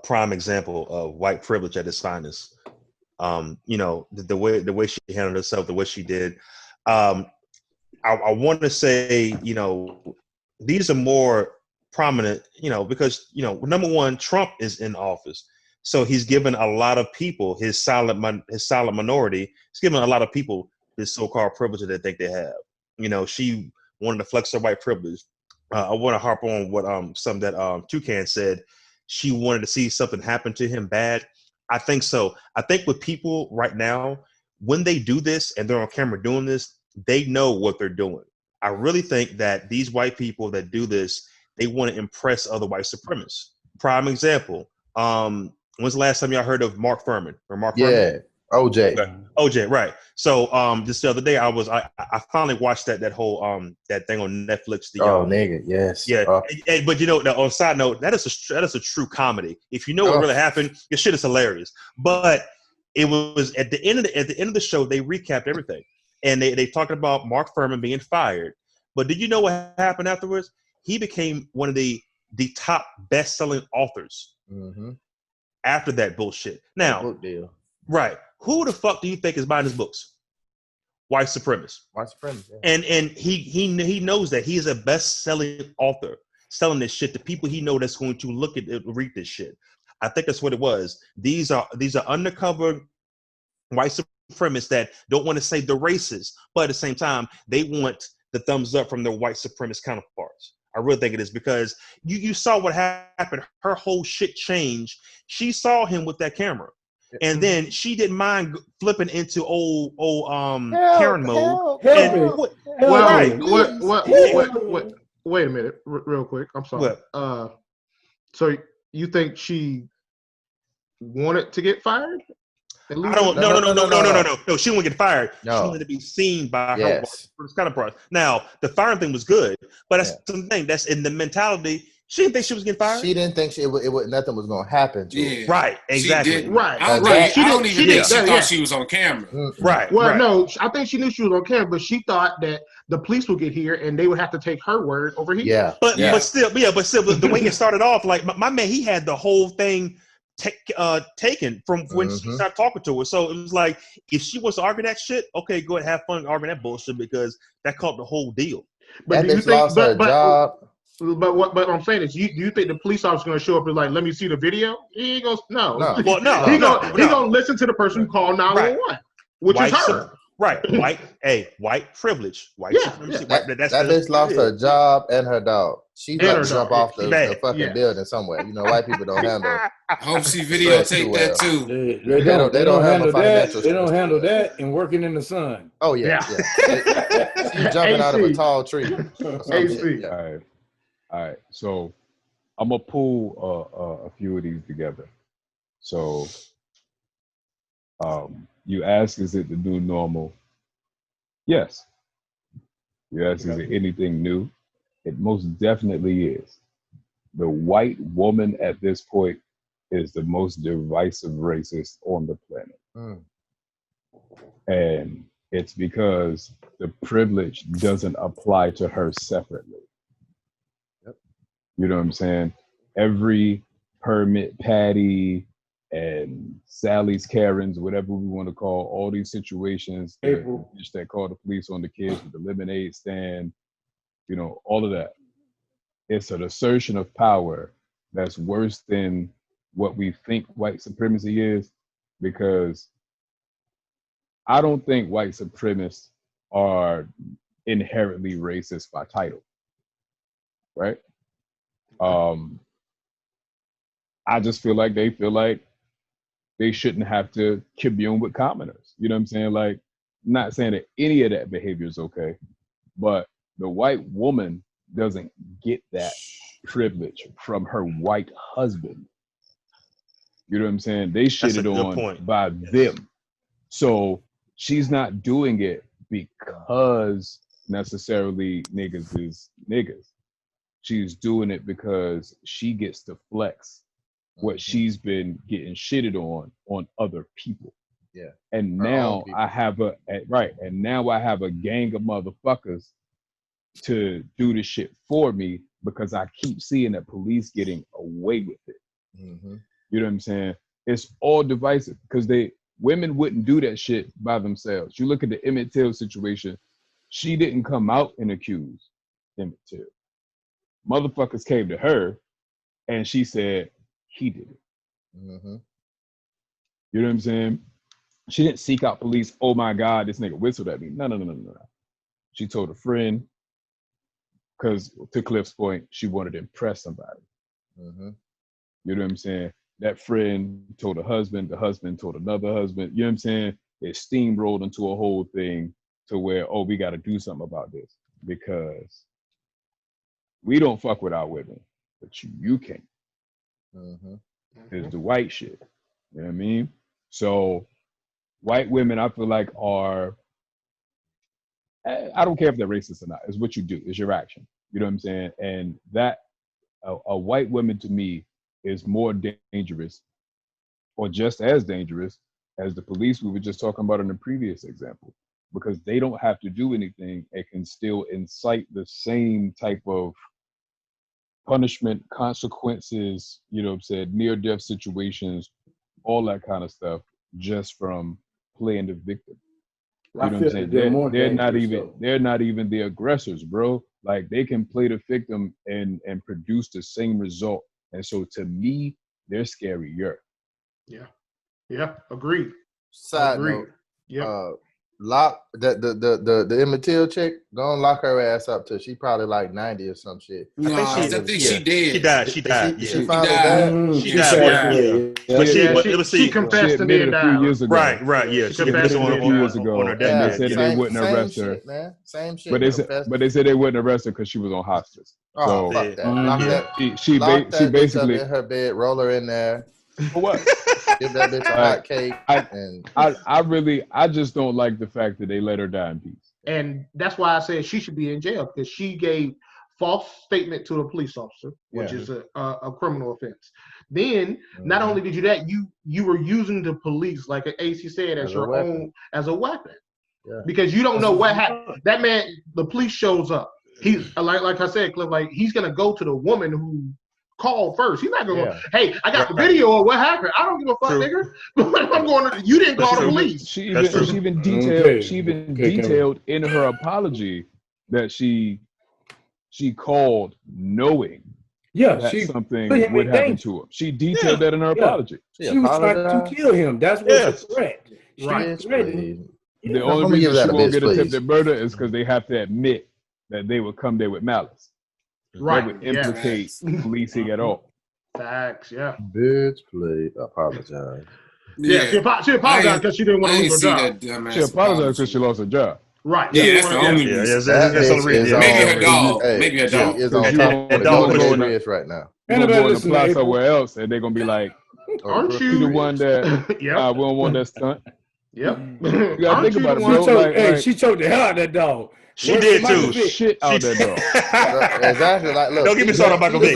prime example of white privilege at its finest. The way she handled herself, the way she did. I want to say, these are more prominent, because, number one, Trump is in office. So he's given a lot of people, his silent minority, he's given a lot of people this so-called privilege that they think they have. She wanted to flex her white privilege. I want to harp on what something that Toucan said. She wanted to see something happen to him bad. I think so. I think with people right now, when they do this and they're on camera doing this, they know what they're doing. I really think that these white people that do this, they want to impress other white supremacists. Prime example. When's the last time y'all heard of Mark Furman or Mark Furman? Yeah, OJ. Okay. OJ, right. So just the other day I finally watched that whole that thing on Netflix. Nigga, yes. Yeah. But you know, on a side note, that is a true comedy. If you know what really happened, your shit is hilarious. But it was at the end of the show, they recapped everything. And they talked about Mark Furman being fired. But did you know what happened afterwards? He became one of the top best-selling authors after that bullshit. Now, book deal. Right. Who the fuck do you think is buying his books? White supremacists. White supremacists. Yeah. And he knows that he is a best-selling author, selling this shit to people he know that's going to look at it, read this shit. I think that's what it was. These are undercover white supremacists that don't want to say the racist, but at the same time, they want the thumbs up from their white supremacist counterparts. I really think it is because you saw what happened. Her whole shit changed. She saw him with that camera. And then she didn't mind flipping into old Karen mode. Wait a minute, real quick. I'm sorry. What? So you think she wanted to get fired? I don't. No. She wouldn't get fired. No. She wanted to be seen by her counterparts. Now the firing thing was good, but that's something that's in the mentality. She didn't think she was getting fired. She didn't think nothing was going to happen to her. Right, exactly. Right. I don't even think she thought she was on camera. Right. Well, no, I think she knew she was on camera, but she thought that the police would get here and they would have to take her word over here. Yeah. But still, the way it started off, like my man, he had the whole thing taken from when she started talking to her. So it was like, if she wants to argue that shit, okay, go ahead, have fun arguing that bullshit because that caught the whole deal. But do you think? Job. But what I'm saying is, do you think the police officer going to show up and like, let me see the video? He ain't going to, no. Well, no. He going to listen to the person who called 911, which is her. Right. White privilege. White supremacy. That bitch lost her job and her dog. She's about to jump off the fucking building somewhere. You know, white people don't handle. I hope she videotaped that too. They don't handle that. They don't handle that and working in the sun. Oh yeah. She's jumping out of a tall tree. Acee. All right. So I'm gonna pull a few of these together. So you ask, is it the new normal? Yes. You ask, is it anything new? It most definitely is. The white woman at this point is the most divisive racist on the planet. And it's because the privilege doesn't apply to her separately. You know what I'm saying? Every Permit Patty and Sally's Karens, whatever we want to call all these situations, that call the police on the kids with the lemonade stand, you know, all of that. It's an assertion of power that's worse than what we think white supremacy is, because I don't think white supremacists are inherently racist by title, right? I just feel like they shouldn't have to commune with commoners. You know what I'm saying? Like, not saying that any of that behavior is okay, but the white woman doesn't get that privilege from her white husband. You know what I'm saying? They shitted on by them. So she's not doing it because necessarily niggas is niggas. She's doing it because she gets to flex what she's been getting shitted on other people. Yeah. And now I have a gang of motherfuckers to do this shit for me because I keep seeing that police getting away with it. You know what I'm saying? It's all divisive because women wouldn't do that shit by themselves. You look at the Emmett Till situation, she didn't come out and accuse Emmett Till. Motherfuckers came to her and she said he did it. You know what I'm saying? She didn't seek out police. Oh my God, this nigga whistled at me. No. She told a friend. because to Cliff's point, she wanted to impress somebody. Mm-hmm. You know what I'm saying? That friend told the husband told another husband. You know what I'm saying? It steamrolled into a whole thing to where, oh, we got to do something about this because we don't fuck with our women, but you can't. Mm-hmm. Is the white shit. You know what I mean? So white women, I feel like are, I don't care if they're racist or not. It's what you do. It's your action. You know what I'm saying? And that a white woman to me is more dangerous or just as dangerous as the police we were just talking about in the previous example, because they don't have to do anything and can still incite the same type of punishment, consequences, you know what I'm saying, near-death situations, all that kind of stuff, just from playing the victim. You know what I'm saying? They're not even the aggressors, bro. Like they can play the victim and produce the same result. And so to me, they're scarier. Yeah, agreed. Side note, lock the Emmett Till chick. Don't lock her ass up till she probably like 90 or some shit. No, I think she did. She died. She died. She finally died. She died. But she confessed to being a few years ago. Right. Yeah. She confessed a few years ago, on her and they said they wouldn't arrest her. Shit, man. Same shit. But they said they wouldn't arrest her because she was on hospice. Oh, so fuck that. Lock that. She basically in her bed, roll her in there. For what? Give that bitch a hot cake. I just don't like the fact that they let her die in peace. And that's why I said she should be in jail, because she gave false statement to a police officer, which is a criminal offense. Then not only did you that, you were using the police, like Acee said, as your own as a weapon. Yeah. Because you don't know what happened. That man, the police shows up. He's like I said, Cliff, like he's gonna go to the woman who called first. He's not going to go, hey, I got the video of what happened. I don't give a fuck, nigga. I'm going to, you didn't call the police. She even detailed in her apology that she called knowing that something would happen to him. She detailed that in her apology. She was trying to kill him. That's what's the threat. The only reason she won't get attempted murder is because they have to admit that they would come there with malice. Right. That would implicate policing at all. Facts, yeah. Bitch, please apologize. Yeah, she apologized because she didn't want to lose her job. She apologized because she lost her job. Right. Yeah, that's the only reason. That's the reason. Maybe her dog. Maybe her dog. Is on top of the right now. You're going to apply somewhere else, and they're going to be like, aren't you the one that we don't want that stunt? Yep. You got to think about it, bro. She choked the hell out of that dog. She did too. Shit out that dog. Exactly. Like, look, don't get me started on Michael Vick.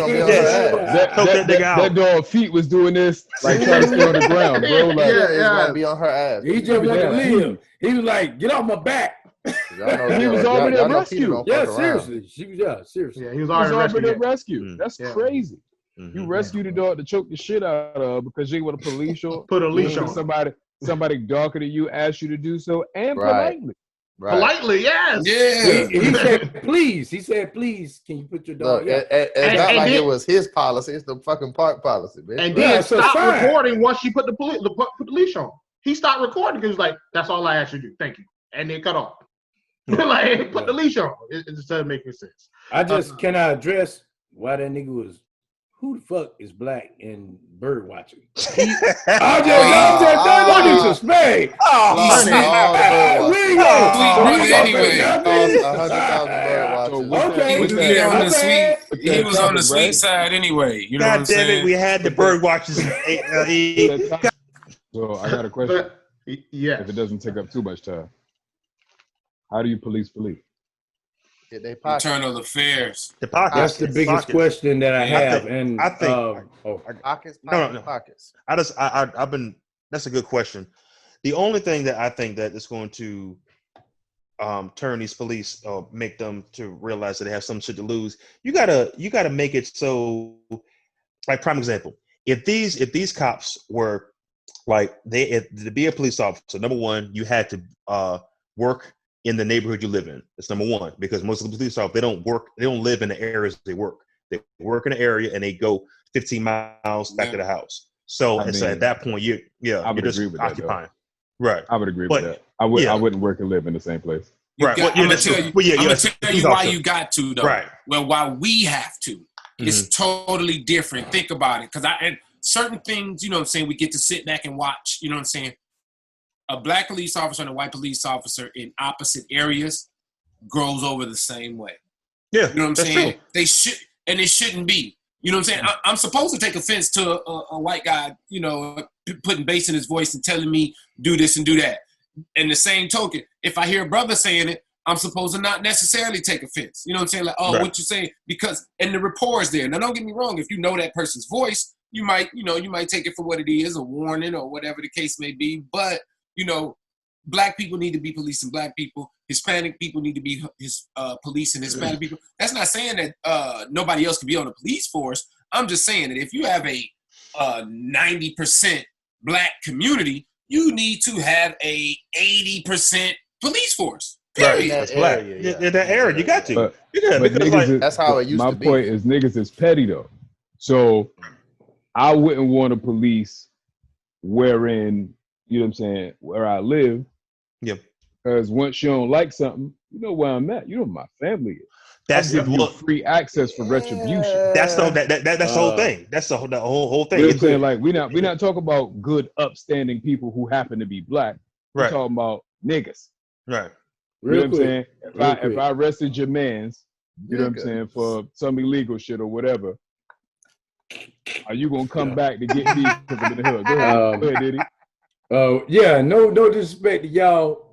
That dog feet was doing this, like trying to stay on the ground, bro. Like, it's gonna be on her ass. He just wanted to live. He was like, "Get off my back." He was already at rescue. Yeah, seriously. Seriously. Yeah, he was already at rescue. That's crazy. You rescued the dog to choke the shit out of her because you want a police on. Put a leash on somebody darker than you asked you to do so, and politely. Right. Politely, yes. Yeah. He said, please. He said, please, can you put your dog? Look, it's not like it was his policy. It's the fucking park policy, man. And then stopped recording once she put the leash on. He stopped recording because he was like, that's all I asked you to do. Thank you. And then cut off. Like, put the leash on. It just doesn't make any sense. I just cannot address why that nigga was, who the fuck is black and bird watching? I'm just dismay. He was on the sweet side anyway. You know what I'm saying? Damn it, we had the bird watchers. So I got a question. Yeah. If it doesn't take up too much time, how do you police? Internal affairs. The pockets. That's the biggest question that I have. I think pockets. Pockets. I've been. That's a good question. The only thing that I think that is going to turn these police or make them to realize that they have some shit to lose, you gotta make it so, like, prime example, if these cops were like, to be a police officer, number one, you had to work in the neighborhood you live in. That's number one, because most of the police officers, they don't live in the areas they work. They work in an area and they go 15 miles back to the house. So at that point, you're just occupying. Right. I would agree with that. I wouldn't work and live in the same place. Right. Well, yeah, I'm gonna that's tell true. you. Well, yeah, I'm yeah, gonna tell police you why officer. you got to though. Right. Well, why we have to. It's totally different. Think about it, because and certain things, you know what I'm saying, we get to sit back and watch. You know what I'm saying. A black police officer and a white police officer in opposite areas grows over the same way. Yeah, you know what I'm that's saying. true. They should, and it shouldn't be. You know what I'm saying? I'm supposed to take offense to a white guy, you know, putting bass in his voice and telling me do this and do that. And the same token, if I hear a brother saying it, I'm supposed to not necessarily take offense. You know what I'm saying? Like, oh, Right. what you saying? Because, and the rapport is there. Now, don't get me wrong. If you know that person's voice, you might take it for what it is, a warning or whatever the case may be. But, you know, black people need to be policing black people. Hispanic people need to be policing Hispanic people. That's not saying that nobody else can be on the police force. I'm just saying that if you have a 90% black community, you need to have a 80% police force. Right. In that That's black. area, Yeah, yeah. in that area, you got to. But Yeah, because niggas like, is, That's how it used my to be. point is niggas is petty though. So I wouldn't want to police wherein, you know what I'm saying, where I live. Yep. Because once you don't like something, you know where I'm at. You know where my family is. that's I'll give you well, free access for retribution. that's the whole thing. That's the whole thing. You know what I'm It's- saying? Like we're not talking about good, upstanding people who happen to be black. We're Right. talking about niggas. Right. You know Real what I'm quick. saying? Real If quick. I arrested your mans, you know what I'm Niggas. saying, for some illegal shit or whatever, are you gonna come back to get me because I'm in the hood? Go ahead, go ahead, Diddy. Yeah, no disrespect to y'all.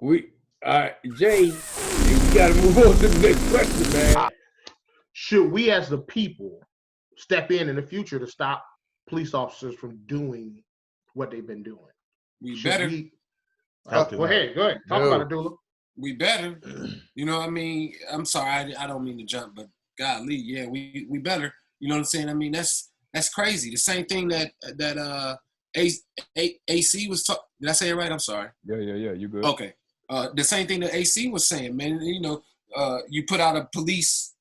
Jay, you gotta move on to the next question, man. Should we as the people step in the future to stop police officers from doing what they've been doing? We Should better. we- Have to. Go ahead. Talk No. about it, Dula. We better. You know what I mean? I'm sorry, I don't mean to jump, but golly, yeah, we better. You know what I'm saying? I mean, that's crazy. The same thing that Acee was talking. Did I say it right? I'm sorry. Yeah, you good. Okay. The same thing that Acee was saying, man. You know, you put out a police,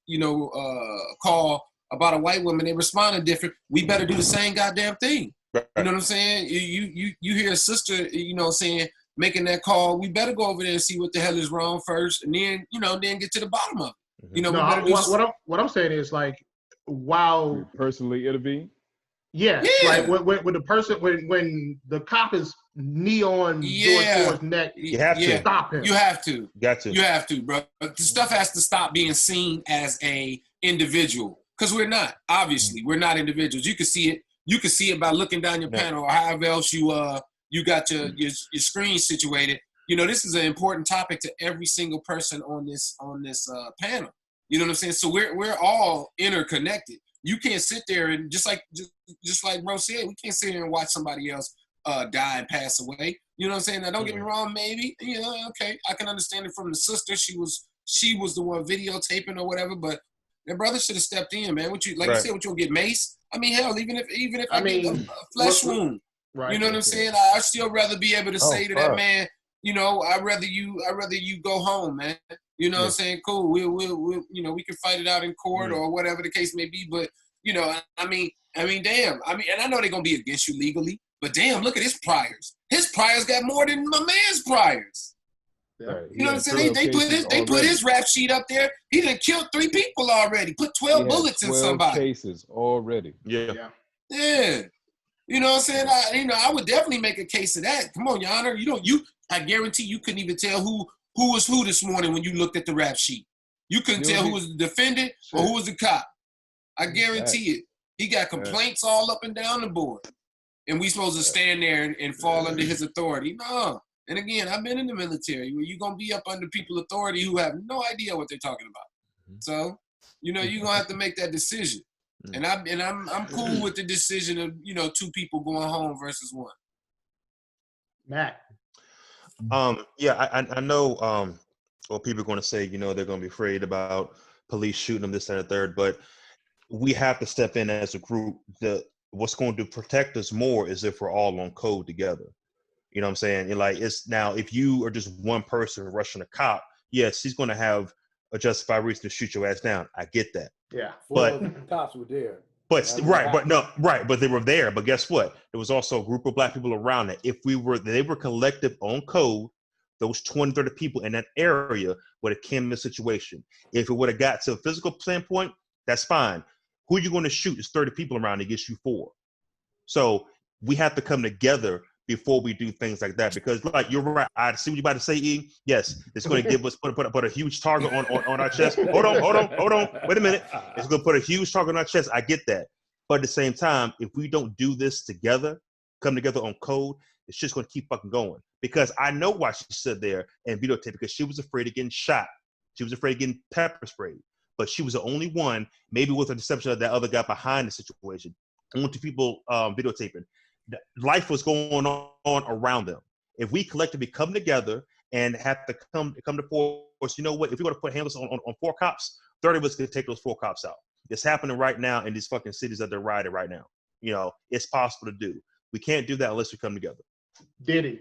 call about a white woman, they responded different. We better do the same goddamn thing. Right. You know what I'm saying? You hear a sister, saying, making that call, we better go over there and see what the hell is wrong first, and then, then get to the bottom of it. Mhm. We No, better do what I'm saying is like, while You personally intervene. yes, Yeah. like when the person when the cop is knee on George Yeah. Floyd's neck, You have to. stop him. You have to. Got to. You have to, bro. The stuff has to stop being seen as a individual, because we're not. Obviously, we're not individuals. You can see it. You can see it by looking down your Yeah. panel or however else you got your screen situated. This is an important topic to every single person on this panel. You know what I'm saying? So we're all interconnected. You can't sit there and just like bro said, we can't sit here and watch somebody else die and pass away. You know what I'm saying? Now, don't get me wrong. Maybe okay, I can understand it from the sister. She was the one videotaping or whatever. But their brother should have stepped in, man. You Right. said, what you gonna get mace? I mean, hell, even if I I get mean, a flesh what- wound, Right. you know what I'm saying? I'd still rather be able to say to that fuck. man, I'd rather you go home, man. You know what I'm saying? Cool. We'll we can fight it out in court or whatever the case may be. But I mean, damn. I mean, and I know they're gonna be against you legally, but damn, look at his priors. His priors got more than my man's priors. Right. You know what I'm saying? They put his rap sheet up there. He done killed 3 people already. Put 12 bullets in 12 somebody. cases already. Yeah. Yeah. You know what I'm saying? I would definitely make a case of that. Come on, Your Honor. I guarantee you couldn't even tell who was who this morning when you looked at the rap sheet. You couldn't tell who was the defendant or who was the cop. I guarantee it. He got complaints all up and down the board. And we supposed to stand there and fall under his authority. No. And again, I've been in the military where you're going to be up under people's authority who have no idea what they're talking about. So, you're going to have to make that decision. And I'm cool with the decision of 2 people going home versus 1. Matt. Yeah, I know what people are going to say, they're going to be afraid about police shooting them, this and the third, but we have to step in as a group. What's going to protect us more is if we're all on code together. You know what I'm saying? It's now, if you are just one person rushing a cop, yes, he's going to have a justified reason to shoot your ass down. I get that. Yeah. But Cops were there. but they were there. But guess what? There was also a group of black people around it. If they were collective on code, those 20, 30 people in that area would have came in the situation. If it would have got to a physical standpoint, that's fine. Who you going to shoot is 30 people around against you 4. So we have to come together before we do things like that, because like you're right. I see what you're about to say, E. Yes, it's going to give us put a huge target on our chest. Hold on. Wait a minute. It's going to put a huge target on our chest. I get that. But at the same time, if we don't do this together, come together on code, it's just going to keep fucking going. Because I know why she stood there and videotaped, because she was afraid of getting shot. She was afraid of getting pepper sprayed. But she was the only one, maybe with the deception of that other guy behind the situation. Only 2 people videotaping. Life was going on around them. If we collectively come together and have to come to force, you know what? If we're going to put handles on 4 cops, 30 of us could take those 4 cops out. It's happening right now in these fucking cities that they're riding right now. You know, it's possible to do. We can't do that unless we come together. Diddy.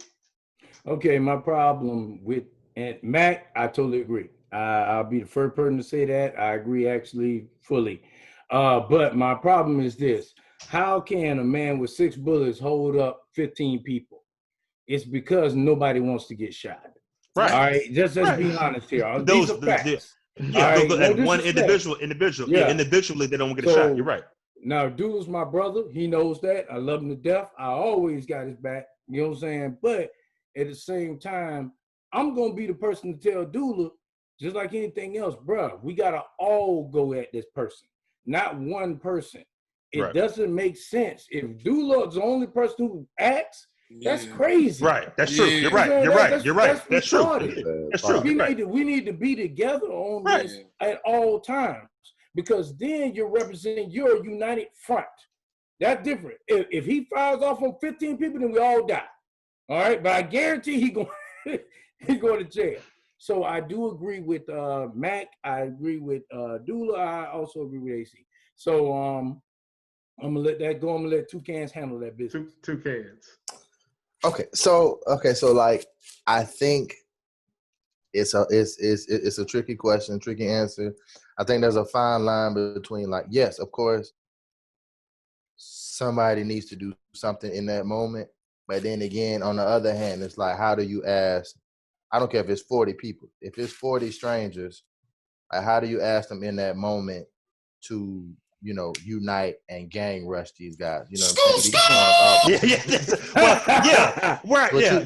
Okay, my problem with and Mac, I totally agree. I'll be the first person to say that. I agree actually fully. But my problem is this. How can a man with 6 bullets hold up 15 people? It's because nobody wants to get shot. Right. All right. Just let's be honest here. These are facts. And one individual. Yeah, individually they don't want to get shot. You're right. Now, Doula's my brother. He knows that. I love him to death. I always got his back. You know what I'm saying? But at the same time, I'm gonna be the person to tell Doula, just like anything else, bro, we gotta all go at this person, not one person. It doesn't make sense. If Doula is the only person who acts, that's crazy. Right. That's true. You're right. That's true. That's true. We need to be together on this at all times, because then you're representing your united front. That's different. If he fires off on 15 people, then we all die. All right. But I guarantee he going to jail. So I do agree with Mac. I agree with Doula. I also agree with Acee. So I'm gonna let that go. I'm gonna let 2 cans handle that business. Two cans. Okay, so like I think it's a tricky question, tricky answer. I think there's a fine line between, like, yes, of course, somebody needs to do something in that moment, but then again, on the other hand, it's like, how do you ask? I don't care if it's 40 people, if it's 40 strangers, like, how do you ask them in that moment to, you know, unite and gang rush these guys? You know what I'm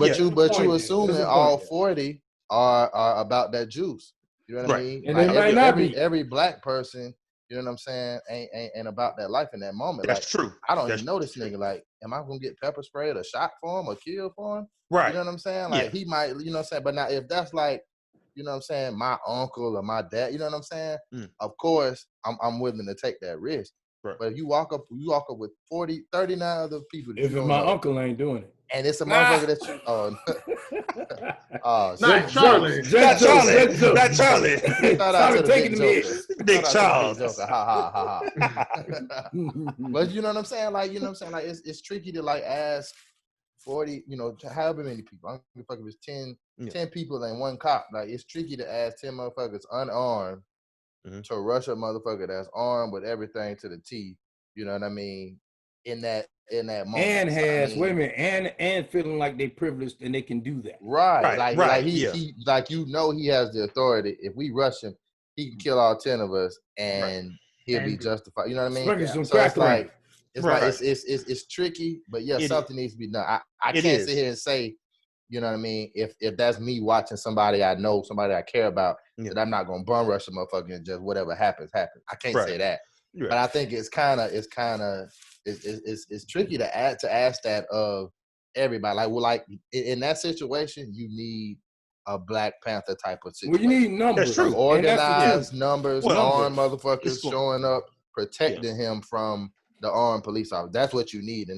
saying? But you assuming all 40 are about that juice. You know what I mean? And like every black person, you know what I'm saying, ain't about that life in that moment. That's like, true. I don't even know this nigga. Like, am I gonna get pepper sprayed or shot for him or killed for him? Right. You know what I'm saying? Like, he might, you know what I'm saying? But now if that's like, you know what I'm saying, my uncle or my dad, you know what I'm saying? Of course, I'm willing to take that risk. Right. But if you walk up with 40, 39 other people. If my uncle ain't doing it. And it's a motherfucker that you, Not Charlie. Not Charlie. Charlie taking me. Big Charles. But you know what I'm saying? Like, you know what I'm saying? Like, it's tricky to, like, ask 40, you know, however many people. I don't give a fuck if it's 10 people and 1 cop. Like, it's tricky to ask 10 motherfuckers unarmed to rush a motherfucker that's armed with everything to the T. You know what I mean? In that moment. And has, wait a minute, and feeling like they privileged and they can do that. Right. Like he like, you know, he has the authority. If we rush him, he can kill all 10 of us and he'll be justified. You know what I mean? So it's like, it's tricky, but something needs to be done. I can't sit here and say, you know what I mean, if that's me watching somebody I know, somebody I care about, that I'm not gonna bum rush a motherfucker and just whatever happens. I can't say that. But I think it's tricky to ask that of everybody. Like, well, like in that situation, you need a Black Panther type of situation. Well, you need numbers. That's true. Organized numbers, armed motherfuckers showing up, protecting him from the armed police officer. That's what you need, in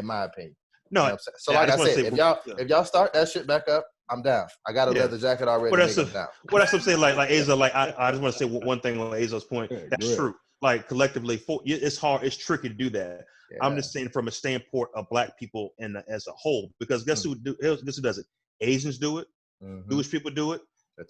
my opinion. No, you know so like I said, if y'all start that shit back up, I'm down. I got a leather jacket already. That's what I'm saying. Like Aza, like I just want to say one thing on Aza's point. That's true. Like, collectively, it's hard. It's tricky to do that. Yeah. I'm just saying from a standpoint of Black people and as a whole, because guess who does it? Asians do it. Jewish people do it.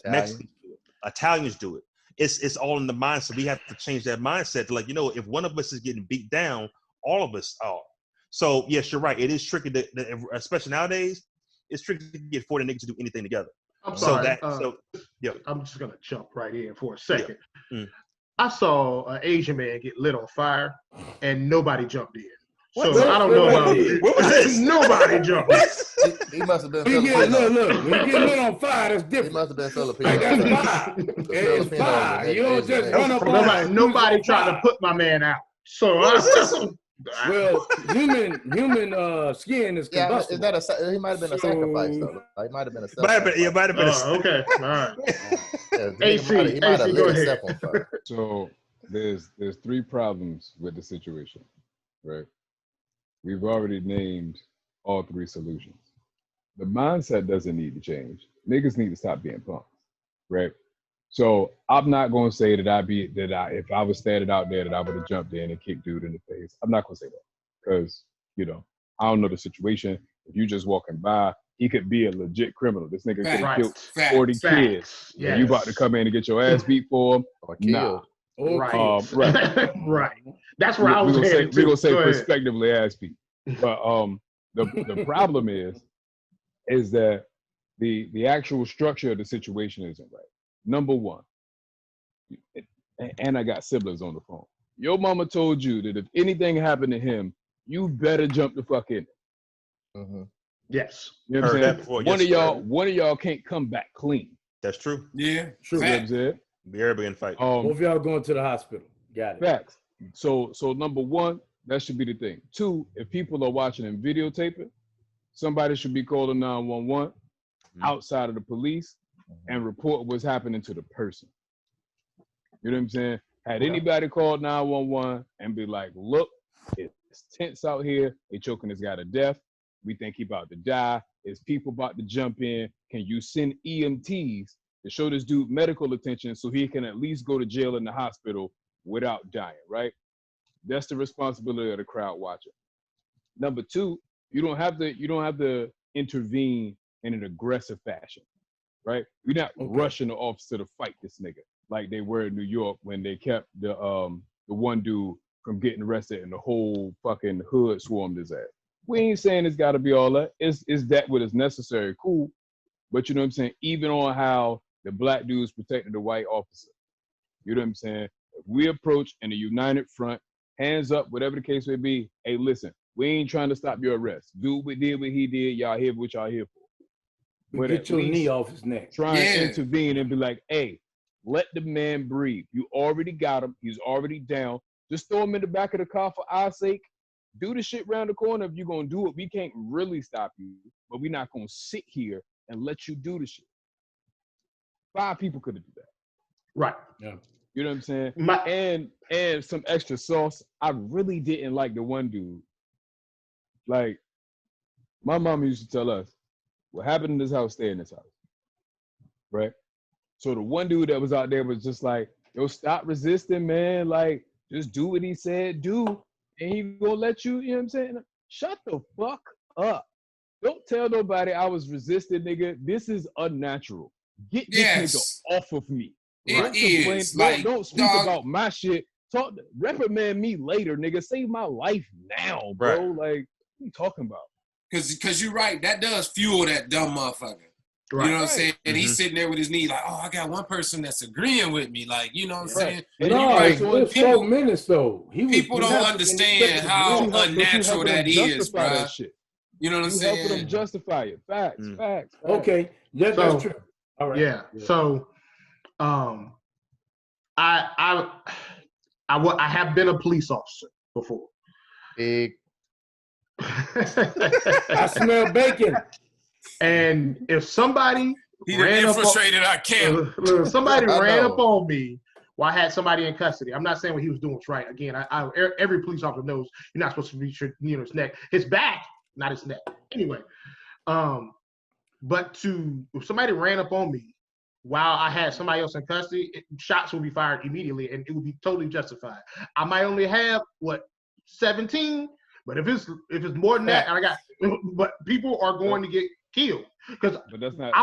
Mexicans do it. Italians do it. It's all in the mindset. We have to change that mindset to, like, you know, if one of us is getting beat down, all of us are. So yes, you're right. It is tricky, especially nowadays. It's tricky to get 40 niggas to do anything together. I'm So sorry. yeah. I'm just gonna jump right in for a second. Mm. I saw an Asian man get lit on fire, and nobody jumped in. What? So I don't know about What was this? nobody jumped in. He must have been When you get Filipino. look, when you get lit on fire, that's He different. must have been Filipino. Like that's The fire. It's Filipinos fire. and You don't Asian just men. run up on Nobody tried to put my man out. So Well, human skin is Yeah, combustible. is that he might have been a sacrifice though. Like, he might have been a Might have been, sacrifice. might have been. okay, all right. Yeah, AC, he might have AC, lit go himself ahead. on fire. So there's three problems with the situation, right? We've already named all three solutions. The mindset doesn't need to change. Niggas need to stop being punks, right? So I'm not gonna say if I was standing out there that I would have jumped in and kicked dude in the face. I'm not gonna say that because I don't know the situation. If you just walking by, he could be a legit criminal. This nigga could have killed 40 kids. Yes. And you about to come in and get your ass beat for him? Or Nah. killed. Right. Right. Right. That's where I was We're headed gonna too. say Go ahead. prospectively ass beat. But the problem is that the actual structure of the situation isn't right. Number one, and I got siblings on the phone. Your mama told you that if anything happened to him, you better jump the fuck in. Mm-hmm. Yes. You know what I'm Heard that saying? before. One of y'all can't come back clean. That's true. Yeah, True. You know what I'm saying? Everybody in fight. Both of y'all going to the hospital. Got it. Facts. So number one, that should be the thing. Two, if people are watching and videotaping, somebody should be calling 911 outside of the police and report what's happening to the person. You know what I'm saying? Had anybody called 911 and be like, look, it's tense out here. They choking this guy to death. We think he about to die. There's people about to jump in. Can you send EMTs to show this dude medical attention so he can at least go to jail in the hospital without dying, right? That's the responsibility of the crowd watching. Number two, you don't have to intervene in an aggressive fashion, right? You're not rushing the officer to fight this nigga like they were in New York when they kept the one dude from getting arrested and the whole fucking hood swarmed his ass. We ain't saying it's got to be all that. Is that what is necessary? Cool, but you know what I'm saying. Even on how the black dudes protected the white officer, you know what I'm saying. If we approach in a united front, hands up, whatever the case may be. Hey, listen, we ain't trying to stop your arrest. Dude, we did what he did. Y'all here what y'all here for. But get your knee off his neck. Try and intervene and be like, hey, let the man breathe. You already got him. He's already down. Just throw him in the back of the car for our sake. Do the shit around the corner. If you're going to do it, we can't really stop you, but we're not going to sit here and let you do the shit. 5 people could have done that. Right. Yeah. You know what I'm saying? And some extra sauce. I really didn't like the one dude. Like, my mom used to tell us, what happened in this house, stay in this house. Right? So the one dude that was out there was just like, yo, stop resisting, man. Like, just do what he said, do. And he gonna let you, you know what I'm saying? Shut the fuck up. Don't tell nobody I was resisting, nigga. This is unnatural. Get this nigga off of me. It is. Like, don't speak about my shit. Reprimand me later, nigga. Save my life now, bro. Right. Like, what are you talking about? Cause you're right. That does fuel that dumb motherfucker. Right. You know what I'm saying? And Mm-hmm. he's sitting there with his knee like, oh, I got one person that's agreeing with me. Like, you know what I'm saying? And No, you're it was 4 minutes though. People don't understand how unnatural that is, bro. that shit. You know what I'm You helping them saying? justify it. Facts. Okay, that's true. All right. Yeah. So, I have been a police officer before. Big. I smell bacon. And if somebody He done infiltrated our camp. somebody I ran know. up on me while I had somebody in custody. I'm not saying what he was doing was right. Again, every police officer knows you're not supposed to reach his neck, his back, not his neck. Anyway, but if somebody ran up on me while I had somebody else in custody, shots would be fired immediately, and it would be totally justified. I might only have 17, but if it's more than that, but people are going to get killed. But that's not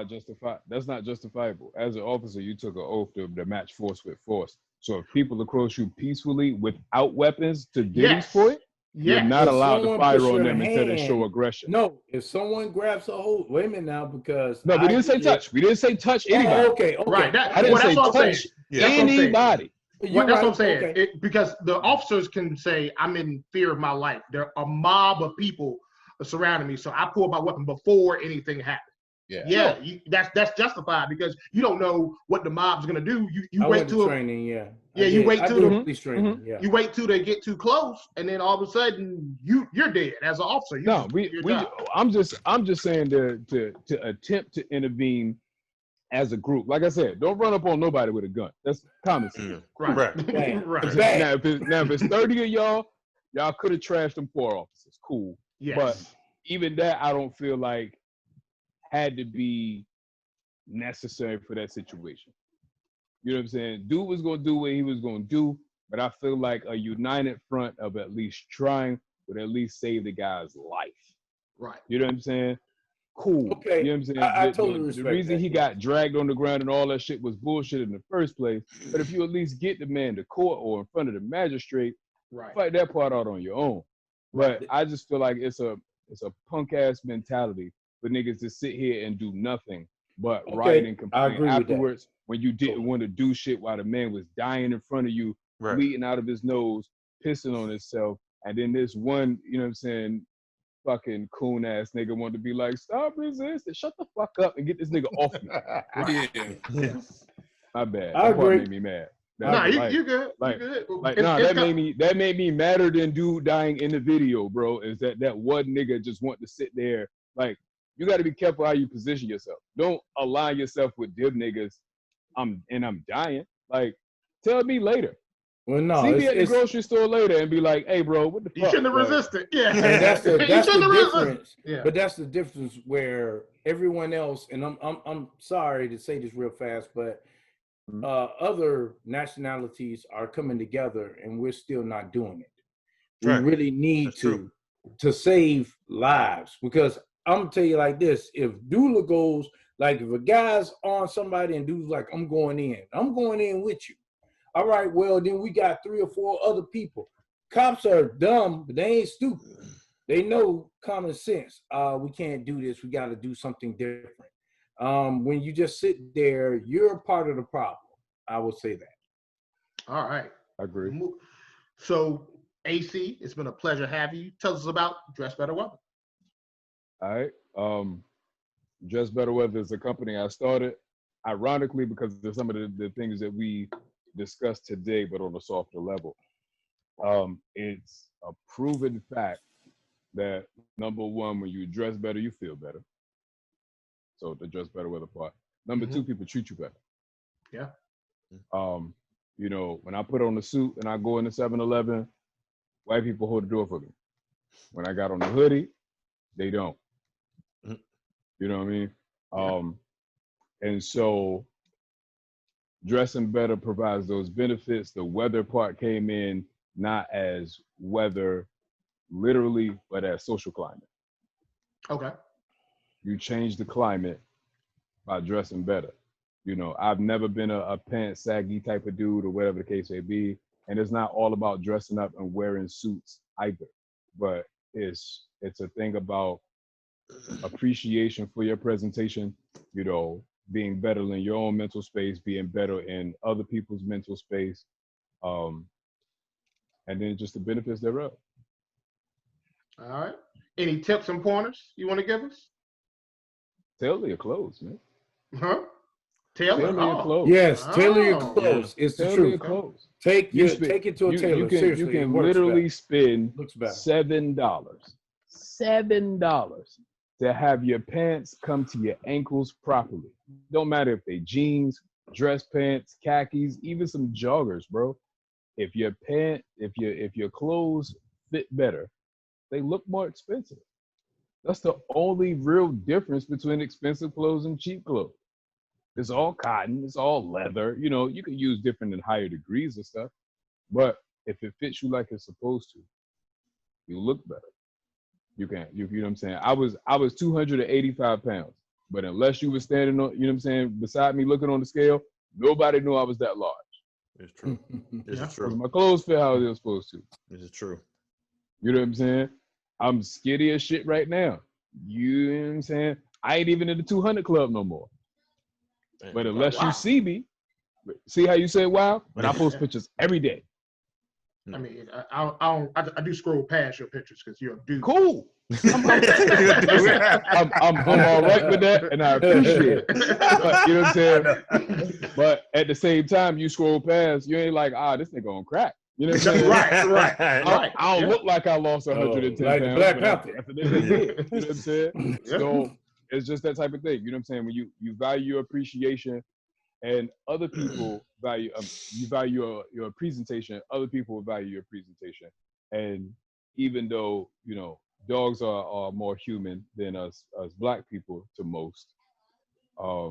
justified. That's not justifiable. As an officer, you took an oath to match force with force. So if people approach you peacefully without weapons, to Diddy's point, Yeah. You're not If allowed to someone fire puts on your them until they show hand- aggression. No, if someone grabs a hold, wait a minute now, because No, we didn't say touch. We didn't say touch anybody. Oh, okay, Right. I didn't That's say what I'm saying. touch Yeah. That's what I'm saying. anybody. You're That's what I'm right, saying. okay. Because the officers can say, I'm in fear of my life. There are a mob of people surrounding me. So I pull my weapon before anything happens. Yeah. That's justified because you don't know what the mob's gonna do. You I wait went to till training, yeah. Yeah, you wait I till did the- police training, yeah. you wait till they get too close, and then all of a sudden you're dead as an officer. You No, just do your job. I'm just saying to attempt to intervene as a group. Like I said, don't run up on nobody with a gun. That's common sense. right. Bad. right. Bad. Now if it's 30 of y'all could have trashed them 4 officers. Cool. Yes. But even that, I don't feel like had to be necessary for that situation. You know what I'm saying? Dude was gonna do what he was gonna do, but I feel like a united front of at least trying would at least save the guy's life. right. You know what I'm saying? Cool. Okay, You know what I'm saying? I The- totally the respect reason that, he yeah. got dragged on the ground and all that shit was bullshit in the first place. But if you at least get the man to court or in front of the magistrate, Right. fight that part out on your own. But I just feel like it's a punk ass mentality for niggas to sit here and do nothing but Okay, write and I complain agree with that. afterwards when you didn't want to do shit while the man was dying in front of you, Right. bleeding out of his nose, pissing on himself, and then this one, you know what I'm saying, fucking coon ass nigga wanted to be like, stop resisting, shut the fuck up and get this nigga off me. Yeah. My bad. I That part agree. made me mad. No, That- you good. like- you good. Like, It's- nah, it's that made me madder than dude dying in the video, bro. Is that one nigga just want to sit there? Like, you got to be careful how you position yourself. Don't align yourself with them niggas. I'm dying. Like, tell me later. Well, no, See me at the it's grocery store later and be like, hey, bro, what the fuck? You shouldn't have Like, resisted. Yeah. and that's the You that's shouldn't the have resisted. difference. Yeah. But that's the difference where everyone else, and I'm sorry to say this real fast, but other nationalities are coming together, and we're still not doing it. Right. We really need That's true. to save lives, because I'm gonna tell you like this: if Dula goes, like if a guy's on somebody and dude's like, I'm going in with you. All right, well then we got 3 or 4 other people. Cops are dumb, but they ain't stupid. They know common sense. We can't do this. We got to do something different. When you just sit there, you're a part of the problem. I would say that. All right. I agree. So, AC, it's been a pleasure having you. Tell us about Dress Better Weather. All right. Dress Better Weather is a company I started, ironically, because of some of the things that we discussed today, but on a softer level. It's a proven fact that, number one, when you dress better, you feel better. So the Dress Better Weather part. Number two, people treat you better. Yeah. You know, when I put on the suit and I go into 7-Eleven, white people hold the door for me. When I got on the hoodie, they don't. You know what I mean? And so dressing better provides those benefits. The weather part came in not as weather literally, but as social climate. Okay. You change the climate by dressing better. You know, I've never been a pants saggy type of dude or whatever the case may be. And it's not all about dressing up and wearing suits either. But it's a thing about appreciation for your presentation, you know, being better in your own mental space, being better in other people's mental space, and then just the benefits thereof. All right. Any tips and pointers you want to give us? Tailor your clothes, man. Huh? Tailor your clothes. Yes, tailor your Oh. clothes. It's the Tailor truth. your clothes. Take You it to a tailor. You can, Seriously, you it can works literally better. spend Looks better. $7 to have your pants come to your ankles properly. Don't matter if they jeans, dress pants, khakis, even some joggers, bro. If your clothes fit better, they look more expensive. That's the only real difference between expensive clothes and cheap clothes. It's all cotton, it's all leather. You know, you can use different and higher degrees of stuff, but if it fits you like it's supposed to, you look better. You know what I'm saying? I was 285 pounds, but unless you were standing on, you know what I'm saying, beside me looking on the scale, nobody knew I was that large. It's true. This is Because true. my clothes fit how they were supposed to. This is true. You know what I'm saying? I'm skitty as shit right now. You know what I'm saying? I ain't even in the 200 club no more. But unless you see me, see how you say wow? When I post pictures every day. I mean, I do scroll past your pictures because you're a dude. Cool. I'm all right with that, and I appreciate it. But, you know what I'm saying? But at the same time, you scroll past, you ain't like, this nigga on crack. You know what I'm saying? Right. I don't look like I lost 110 like pounds. Black Panther. That's what they did. You know what I'm saying? So it's just that type of thing. You know what I'm saying? When you value your appreciation, and other people value you value your presentation, other people value your presentation. And even though, you know, dogs are more human than us black people to most, I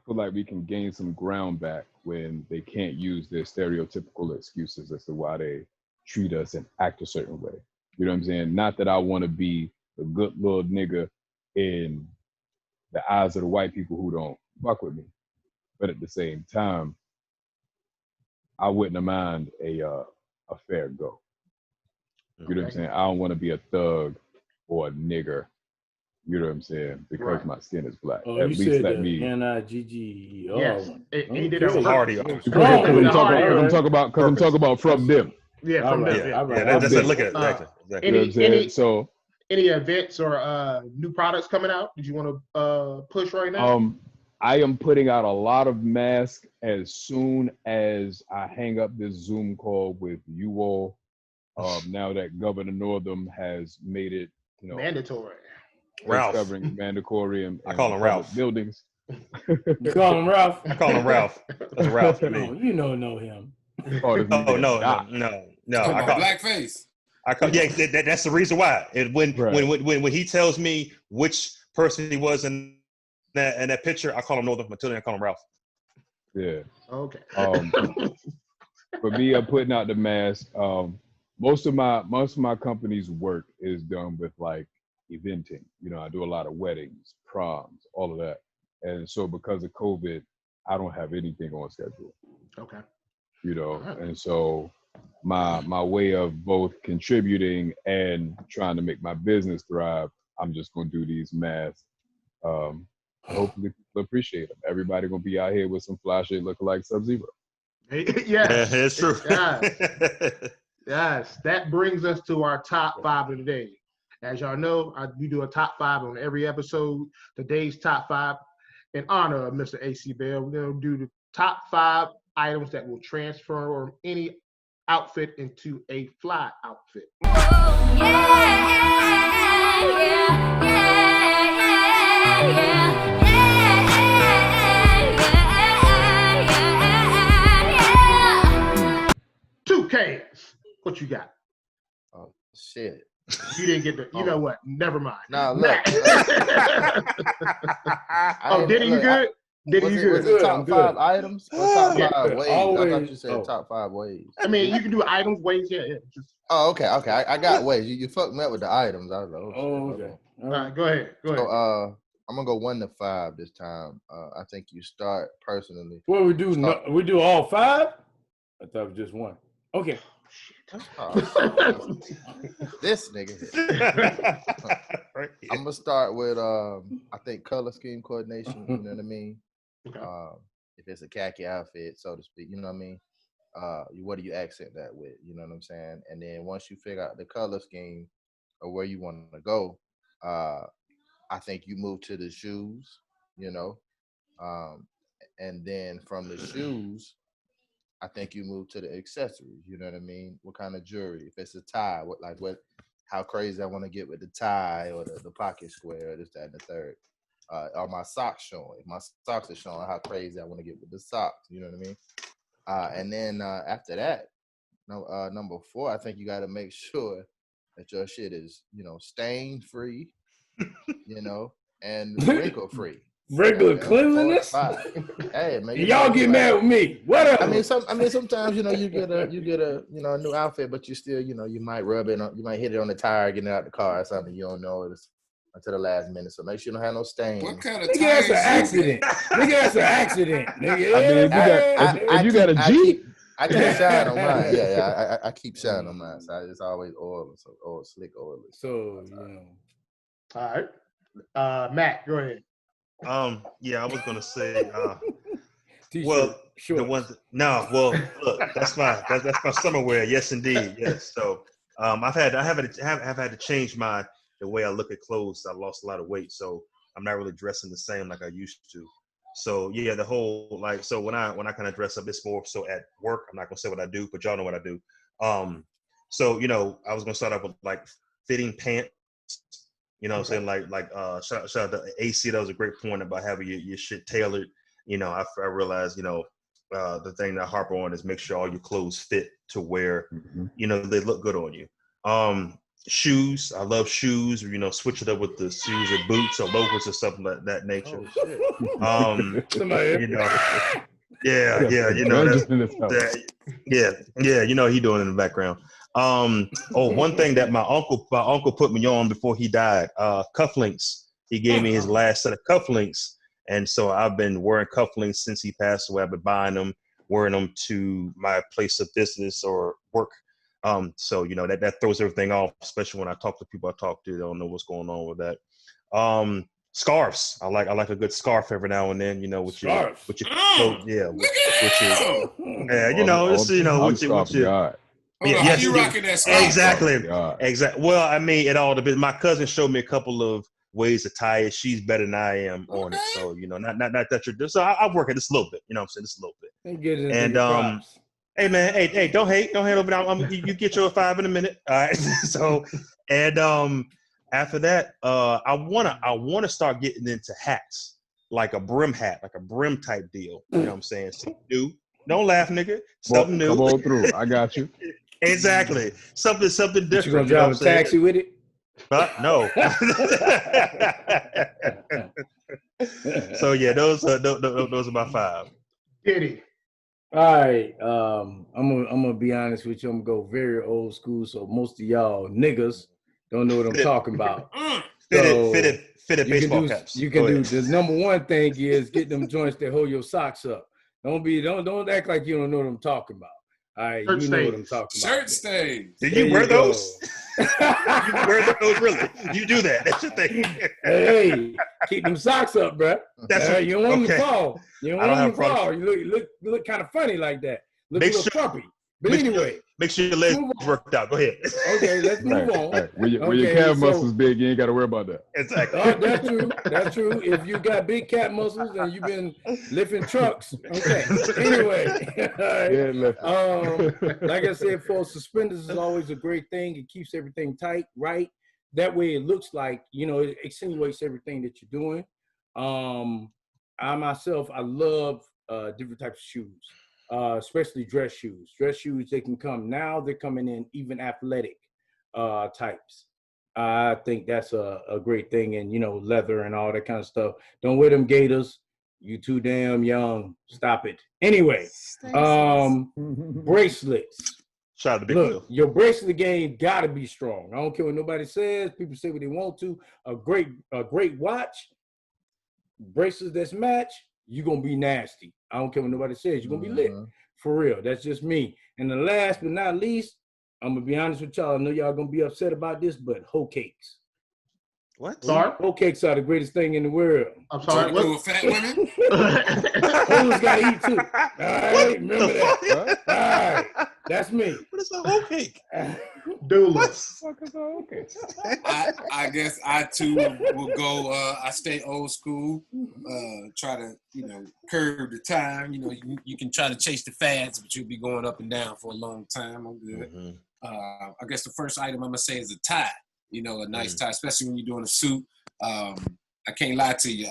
feel like we can gain some ground back when they can't use their stereotypical excuses as to why they treat us and act a certain way. You know what I'm saying? Not that I want to be a good little nigga in the eyes of the white people who don't fuck with me. But at the same time, I wouldn't mind a fair go. You know what I'm saying? I don't want to be a thug or a nigger. You know what I'm saying? Because my skin is black. Oh, at you least said let the me. N-I-G-G-E-R. Yes. He did Okay. it Hardy. Because I'm talking about from them. Yeah, All from right, them. all right. Yeah, that's it. it. Look at it. Exactly. You know what I'm saying? So any events or new products coming out? Did you want to push right now? I am putting out a lot of masks as soon as I hang up this Zoom call with you all. Now that Governor Northam has made it, you know, mandatory. Ralph. Covering mandatory and I call him Ralph. buildings. You call him Ralph? I call him Ralph. That's Ralph to No, me. you know him. Oh no. I call blackface. That's the reason why. When he tells me which person he was in that picture, I call him Northern Matilda. I call him Ralph. Yeah. Okay. For me, I'm putting out the mask. Most of my company's work is done with like eventing. You know, I do a lot of weddings, proms, all of that. And so because of COVID, I don't have anything on schedule. Okay. You know, and so my way of both contributing and trying to make my business thrive, I'm just gonna do these masks. Hopefully people appreciate them. Everybody gonna be out here with some fly shit looking like Sub-Zero. Yes, it's true. Yes, that brings us to our top 5 of the day. As y'all know, we do a top 5 on every episode. Today's top 5, in honor of Mr. Acee Bell, we're going to do the top 5 items that will transform any outfit into a fly outfit. Two cans. What you got? Oh shit. You didn't get the. You know what? Never mind. Nah, look. Diddy, you good? Diddy, you good? Was it top 5 items or top 5 ways? Always. I thought you said top 5 ways. I mean, you can do items, ways, yeah. Oh, okay. I got ways. You fucked me up with the items. I was like, okay. All right, go ahead. So, I'm gonna go 1 to 5 this time. I think you start personally. What we do? We do all 5? I thought it was just 1. Okay. This nigga. I'm gonna start with I think color scheme coordination. You know what I mean? If it's a khaki outfit, so to speak, you know what I mean? What do you accent that with? You know what I'm saying? And then once you figure out the color scheme or where you want to go, I think you move to the shoes. You know, and then from the shoes, I think you move to the accessories. You know what I mean? What kind of jewelry? If it's a tie, how crazy I want to get with the tie or the pocket square, or this, that, and the third. Are my socks showing? If my socks are showing, how crazy I want to get with the socks. You know what I mean? And then after that, number 4, I think you got to make sure that your shit is, you know, stain free, you know, and wrinkle free. Regular cleanliness. Hey, man, y'all get mad with me. Whatever. I mean, sometimes, you know, you get a you know, a new outfit, but you still, you know, you might rub it on, you might hit it on the tire, getting out the car or something. You don't notice until the last minute. So make sure you don't have no stains. What kind of nigga, that's an accident. Nigga, that's an accident. Nigga, I mean, if you got a Jeep, I keep shine on mine. Yeah. I keep shine on mine. So it's always oil, so oil, slick oil. So you know. All right. Matt, go ahead. Yeah, I was gonna say. T-shirt, Well, shorts. the ones. No, well, look, that's my summer wear. Yes, indeed. Yes. So, I've had to change the way I look at clothes. I lost a lot of weight, so I'm not really dressing the same like I used to. So yeah, the whole so when I kind of dress up, it's more so at work. I'm not gonna say what I do, but y'all know what I do. So I was gonna start off with like fitting pants. You know what I'm saying? Shout out to Acee. That was a great point about having your shit tailored. I realized, the thing that I harp on is make sure all your clothes fit to where, they look good on you. Shoes, I love shoes, switch it up with the shoes or boots or loafers or something like that nature. Somebody. Yeah, he doing it in the background. One thing that my uncle put me on before he died, cufflinks. He gave me his last set of cufflinks. And so I've been wearing cufflinks since he passed away. I've been buying them, wearing them to my place of business or work. So that throws everything off, especially when I talk to people I talk to. They don't know what's going on with that. Scarves. I like a good scarf every now and then. With your coat. Yeah. How you rocking that scarf? Exactly. Well, I mean, it all depends. My cousin showed me a couple of ways to tie it. She's better than I am on it. So, not that you're so I work at this a little bit, I'm saying just a little bit. And hey man, hey, don't hate over there. You get your 5 in a minute. All right. So, and after that, I wanna start getting into hats, like a brim hat, like a brim type deal. You know what I'm saying? Something new. Don't laugh, nigga. Something new. Come on through. I got you. Exactly. Something different. You gonna drive a taxi with it? No. So yeah, those are my 5. Diddy. All right. I'm gonna be honest with you. I'm gonna go very old school. So most of y'all niggas don't know what I'm talking about. Fitted baseball caps. You can do the number one thing is get them joints that hold your socks up. Don't act like you don't know what I'm talking about. All right, Shirt you know what I'm talking about. Shirt stains. Do you wear those? You wear those really? You do that? That's your thing. Hey, keep them socks up, bro. You don't want them to fall. You don't want them to fall. You look kind of funny like that. Look a little frumpy. But anyway, make sure your legs worked out. Go ahead. Okay, let's move on. Right. When your calf muscles big, you ain't got to worry about that. Exactly. That's true. That's true. If you got big calf muscles and you've been lifting trucks, okay. Anyway, like I said, for suspenders is always a great thing. It keeps everything tight, right? That way, it looks like it accentuates everything that you're doing. I myself, I love different types of shoes. Especially dress shoes. Dress shoes, they're coming in even athletic types. I think that's a great thing, and leather and all that kind of stuff. Don't wear them gaiters. You too damn young. Stop it. Anyway, bracelets. Shout out to Big Look, your bracelet game gotta be strong. I don't care what nobody says. People say what they want to. A great watch, bracelets that's matched, you're gonna be nasty. I don't care what nobody says. You're gonna be lit. For real. That's just me. And the last but not least, I'm gonna be honest with y'all. I know y'all gonna be upset about this, but hoe cakes. What? Sorry? Hoe cakes are the greatest thing in the world. I'm sorry. What? Fat women? Hoes gotta eat too. All right, remember that. All right, that's me. What is a hoe cake? Doulas. I guess I too will go. I stay old school. Try to curb the time. You can try to chase the fads, but you'll be going up and down for a long time. I'm good. I guess the first item I'm gonna say is a tie. A nice tie, especially when you're doing a suit. I can't lie to you.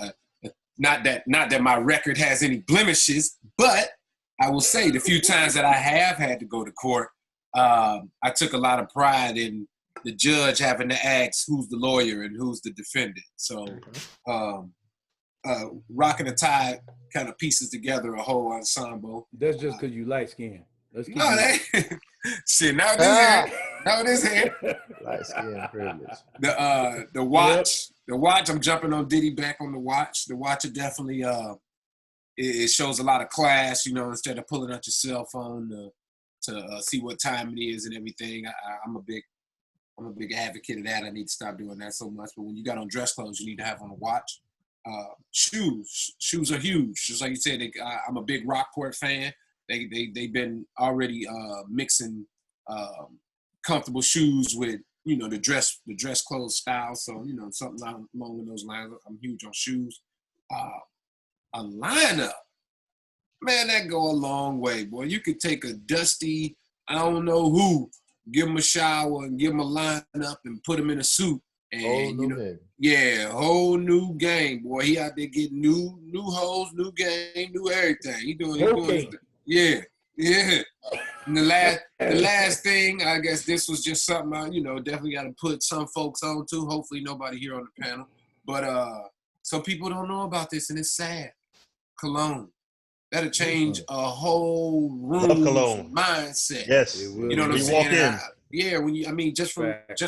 Not that my record has any blemishes, but I will say the few times that I have had to go to court, I took a lot of pride in the judge having to ask who's the lawyer and who's the defendant. So rocking a tie kind of pieces together a whole ensemble. That's just because you light skin. Shit, now it is here. Light skin privilege. The watch, I'm jumping on Diddy back on the watch. The watch will definitely it shows a lot of class, you know, instead of pulling out your cell phone to see what time it is and everything. I'm a big advocate of that. I need to stop doing that so much. But when you got on dress clothes, you need to have on a watch. Shoes are huge. Just like you said, I'm a big Rockport fan. They've been already mixing comfortable shoes with, you know, the dress clothes style. So, you know, something along those lines. I'm huge on shoes. A lineup, man, that go a long way, boy. You could take a dusty, I don't know who, give him a shower and give him a lineup and put him in a suit. And, you know, yeah, whole new game, boy. He out there getting new hoes, new game, new everything. He doing yeah. And the last thing, I guess this was just something I, you know, definitely got to put some folks on too. Hopefully nobody here on the panel. But some people don't know about this, and it's sad. Cologne. That'll change a whole room mindset. Yes. You know what I'm saying? Just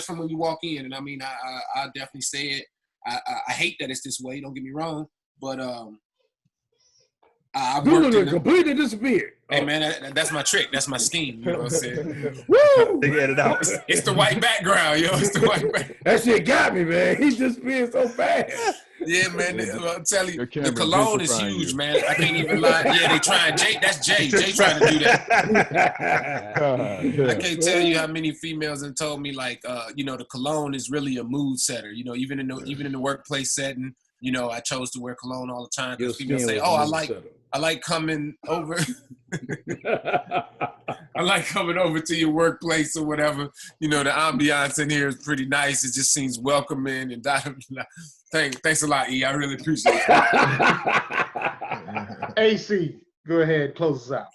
from when you walk in, and I mean, I definitely say it. I hate that it's this way. Don't get me wrong, but I've worked in completely disappeared. Hey man, that's my trick. That's my scheme. You know what I'm saying? Woo! They get it out. It's the white background, yo. It's the white background. That shit got me, man. He disappeared so fast. Yeah, man. I'm telling you, the cologne is huge, man. I can't even lie. Yeah, they trying. Jay, that's Jay. Jay trying to do that. I can't tell you how many females have told me, like, you know, the cologne is really a mood setter. You know, even in the workplace setting, you know, I chose to wear cologne all the time because females say, "Oh, I like coming over." I like coming over to your workplace or whatever. You know, the ambiance in here is pretty nice. It just seems welcoming and thanks a lot, E. I really appreciate it. Acee, go ahead, close us out.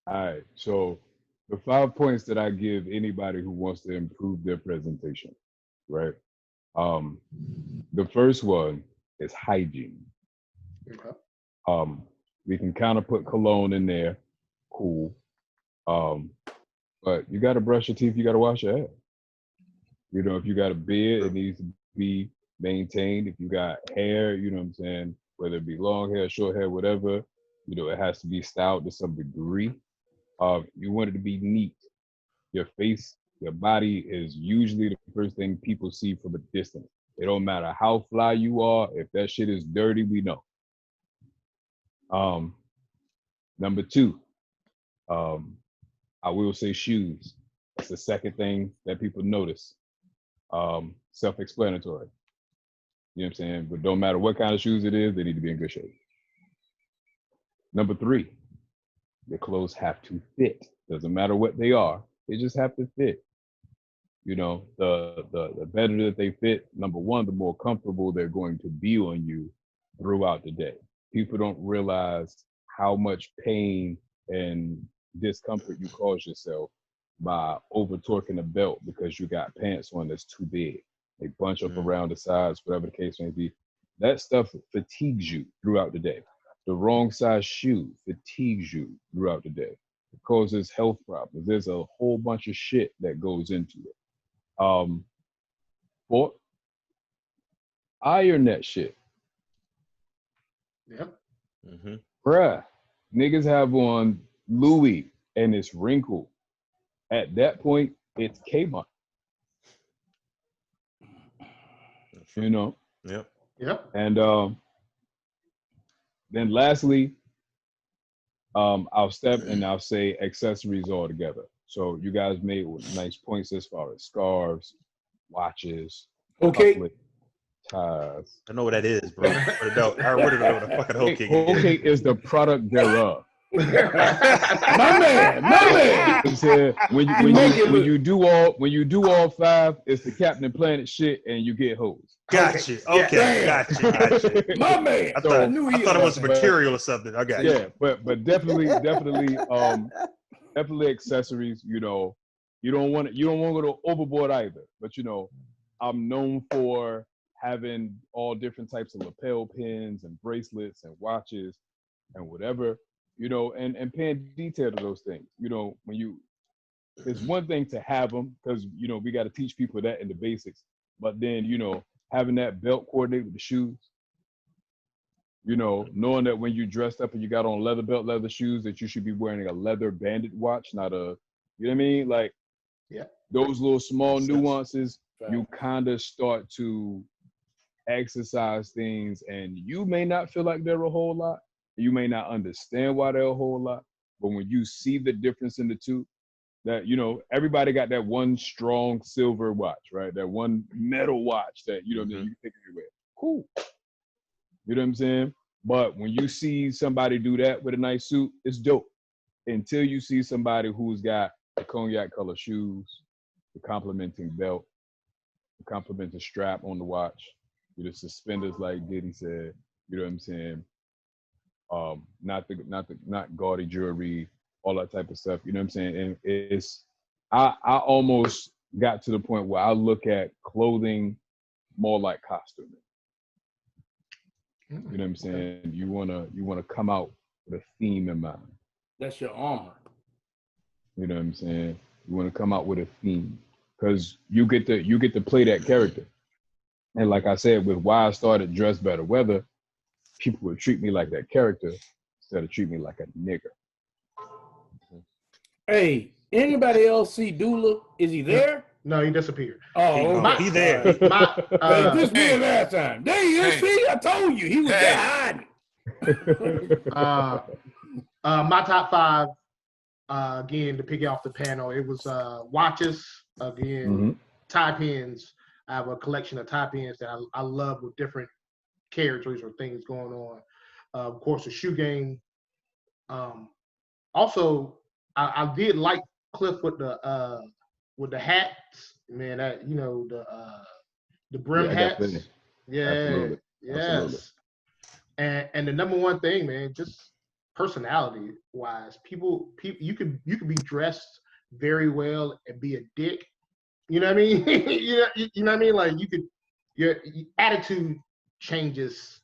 All right. So the 5 points that I give anybody who wants to improve their presentation, right? The first one is hygiene. Okay. We can kind of put cologne in there. Cool. But you got to brush your teeth. You got to wash your hair. You know, if you got a beard, it needs to be maintained. If you got hair, you know what I'm saying, whether it be long hair, short hair, whatever, you know, it has to be styled to some degree. You want it to be neat. Your face, your body is usually the first thing people see from a distance. It don't matter how fly you are. If that shit is dirty, we know. Number two, I will say shoes. That's the second thing that people notice. Self-explanatory. You know what I'm saying? But don't matter what kind of shoes it is, they need to be in good shape. Number three, your clothes have to fit. Doesn't matter what they are, they just have to fit. You know, the better that they fit, number one, the more comfortable they're going to be on you throughout the day. People don't realize how much pain and discomfort you cause yourself by over torquing a belt because you got pants on that's too big. They bunch up around the sides, whatever the case may be. That stuff fatigues you throughout the day. The wrong size shoe fatigues you throughout the day. It causes health problems. There's a whole bunch of shit that goes into it. Fourth, iron that shit. Yep. Mm-hmm. Bruh, niggas have on Louis and it's wrinkled. At that point, it's Kmart. You know? Yep. Yep. And then lastly, I'll step and I'll say accessories all together. So you guys made nice points as far as scarves, watches, Okay. ties. I know what that is, bro. I really don't know what a fucking hoe kick is. Okay is the product thereof. My man. You said when you do all five, it's the Captain Planet shit, and you get hoes. Gotcha. Okay. Gotcha. My man. I thought it was material or something. I got you. Yeah, but definitely accessories. You know, you don't want to go overboard either. But you know, I'm known for having all different types of lapel pins and bracelets and watches and whatever. You know, and paying detail to those things. You know, it's one thing to have them because, you know, we got to teach people that in the basics. But then, you know, having that belt coordinated with the shoes, You know, knowing that when you dressed up and you got on leather belt, leather shoes, that you should be wearing a leather banded watch, not a, you know what I mean? Like, Yeah. those little small nuances, Right. you kind of start to exercise things, and you may not feel like they're a whole lot. You may not understand why they're a whole lot, but when you see the difference in the two, that, you know, everybody got that one strong silver watch, right? That one metal watch that, you know, that you pick anywhere. Cool. You know what I'm saying? But when you see somebody do that with a nice suit, it's dope. Until you see somebody who's got the cognac color shoes, the complementing belt, the complementing strap on the watch, the suspenders like Diddy said, you know what I'm saying? Not gaudy jewelry, all that type of stuff, you know what I'm saying? And it's, I almost got to the point where I look at clothing more like costuming. You know what I'm saying? You wanna come out with a theme in mind. That's your armor. You know what I'm saying? You want to come out with a theme, because you get to play that character. And like I said, with why I started Dress Better Weather, people would treat me like that character instead of treat me like a nigger. Hey, anybody else see Dula? Is he there? No, he disappeared. Oh, No, he there. This me last time. There he is. See, I told you he was there hiding. My top five, again, to pick it off the panel, it was watches, again, tie pins. I have a collection of tie pins that I love with different characters or things going on. Of course, the shoe game. Also, I did like Cliff with the hats, man. That, you know, the brim hats. Yeah, Absolutely. yes. Absolutely. And the number one thing, man, just personality wise, people you could be dressed very well and be a dick. You know what I mean? you know what I mean? Like, your attitude changes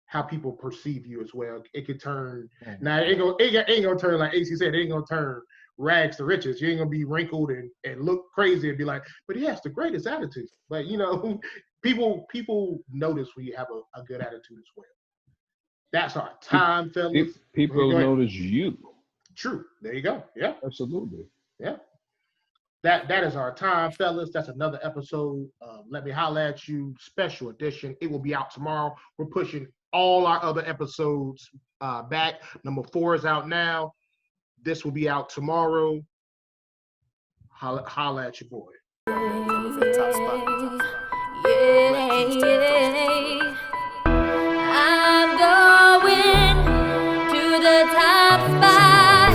how people perceive you as well. It could turn, now it ain't gonna turn, like Acee said, it ain't gonna turn rags to riches. You ain't gonna be wrinkled and look crazy and be like, but he has the greatest attitude. But, you know, people notice when you have a good attitude as well. That's our time, fellas. People notice you. True. There you go. Yeah. Absolutely. Yeah. That is our time, fellas. That's another episode of Let Me Holla at You special edition. It will be out tomorrow. We're pushing all our other episodes back. Number 4 is out now. This will be out tomorrow. Holla at your boy. Top spot. I'm going to the top spot.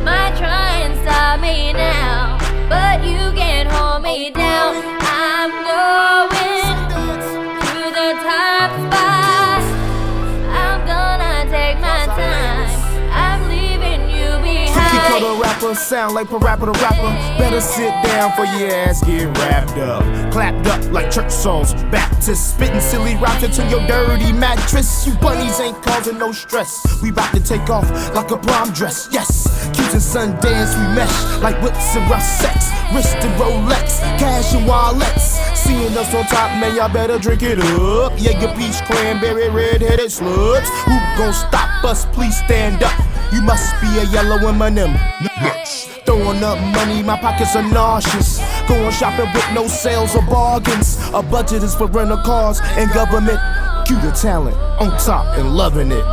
Might try and stop me now, but you can't hold me down. I'm going to the top spot. I'm gonna take my time. I'm leaving you behind. Cookie cutter rapper, sound like parappa the rapper. Better sit down for your ass get wrapped up. Clapped up like church songs, Baptist. Spitting silly raps into your dirty mattress. You bunnies ain't causing no stress. We bout to take off like a prom dress, yes. Q's and Sundance, we mesh like whips and rough sex. Wrist and Rolex, cash and wallets. Seeing us on top, man, y'all better drink it up. Yeah, your peach cranberry, red-headed sluts. Who gon' stop us? Please stand up. You must be a yellow M&M. Nuts. Throwing up money, my pockets are nauseous. Going shopping with no sales or bargains. A budget is for rental cars and government. Cue the talent on top and loving it.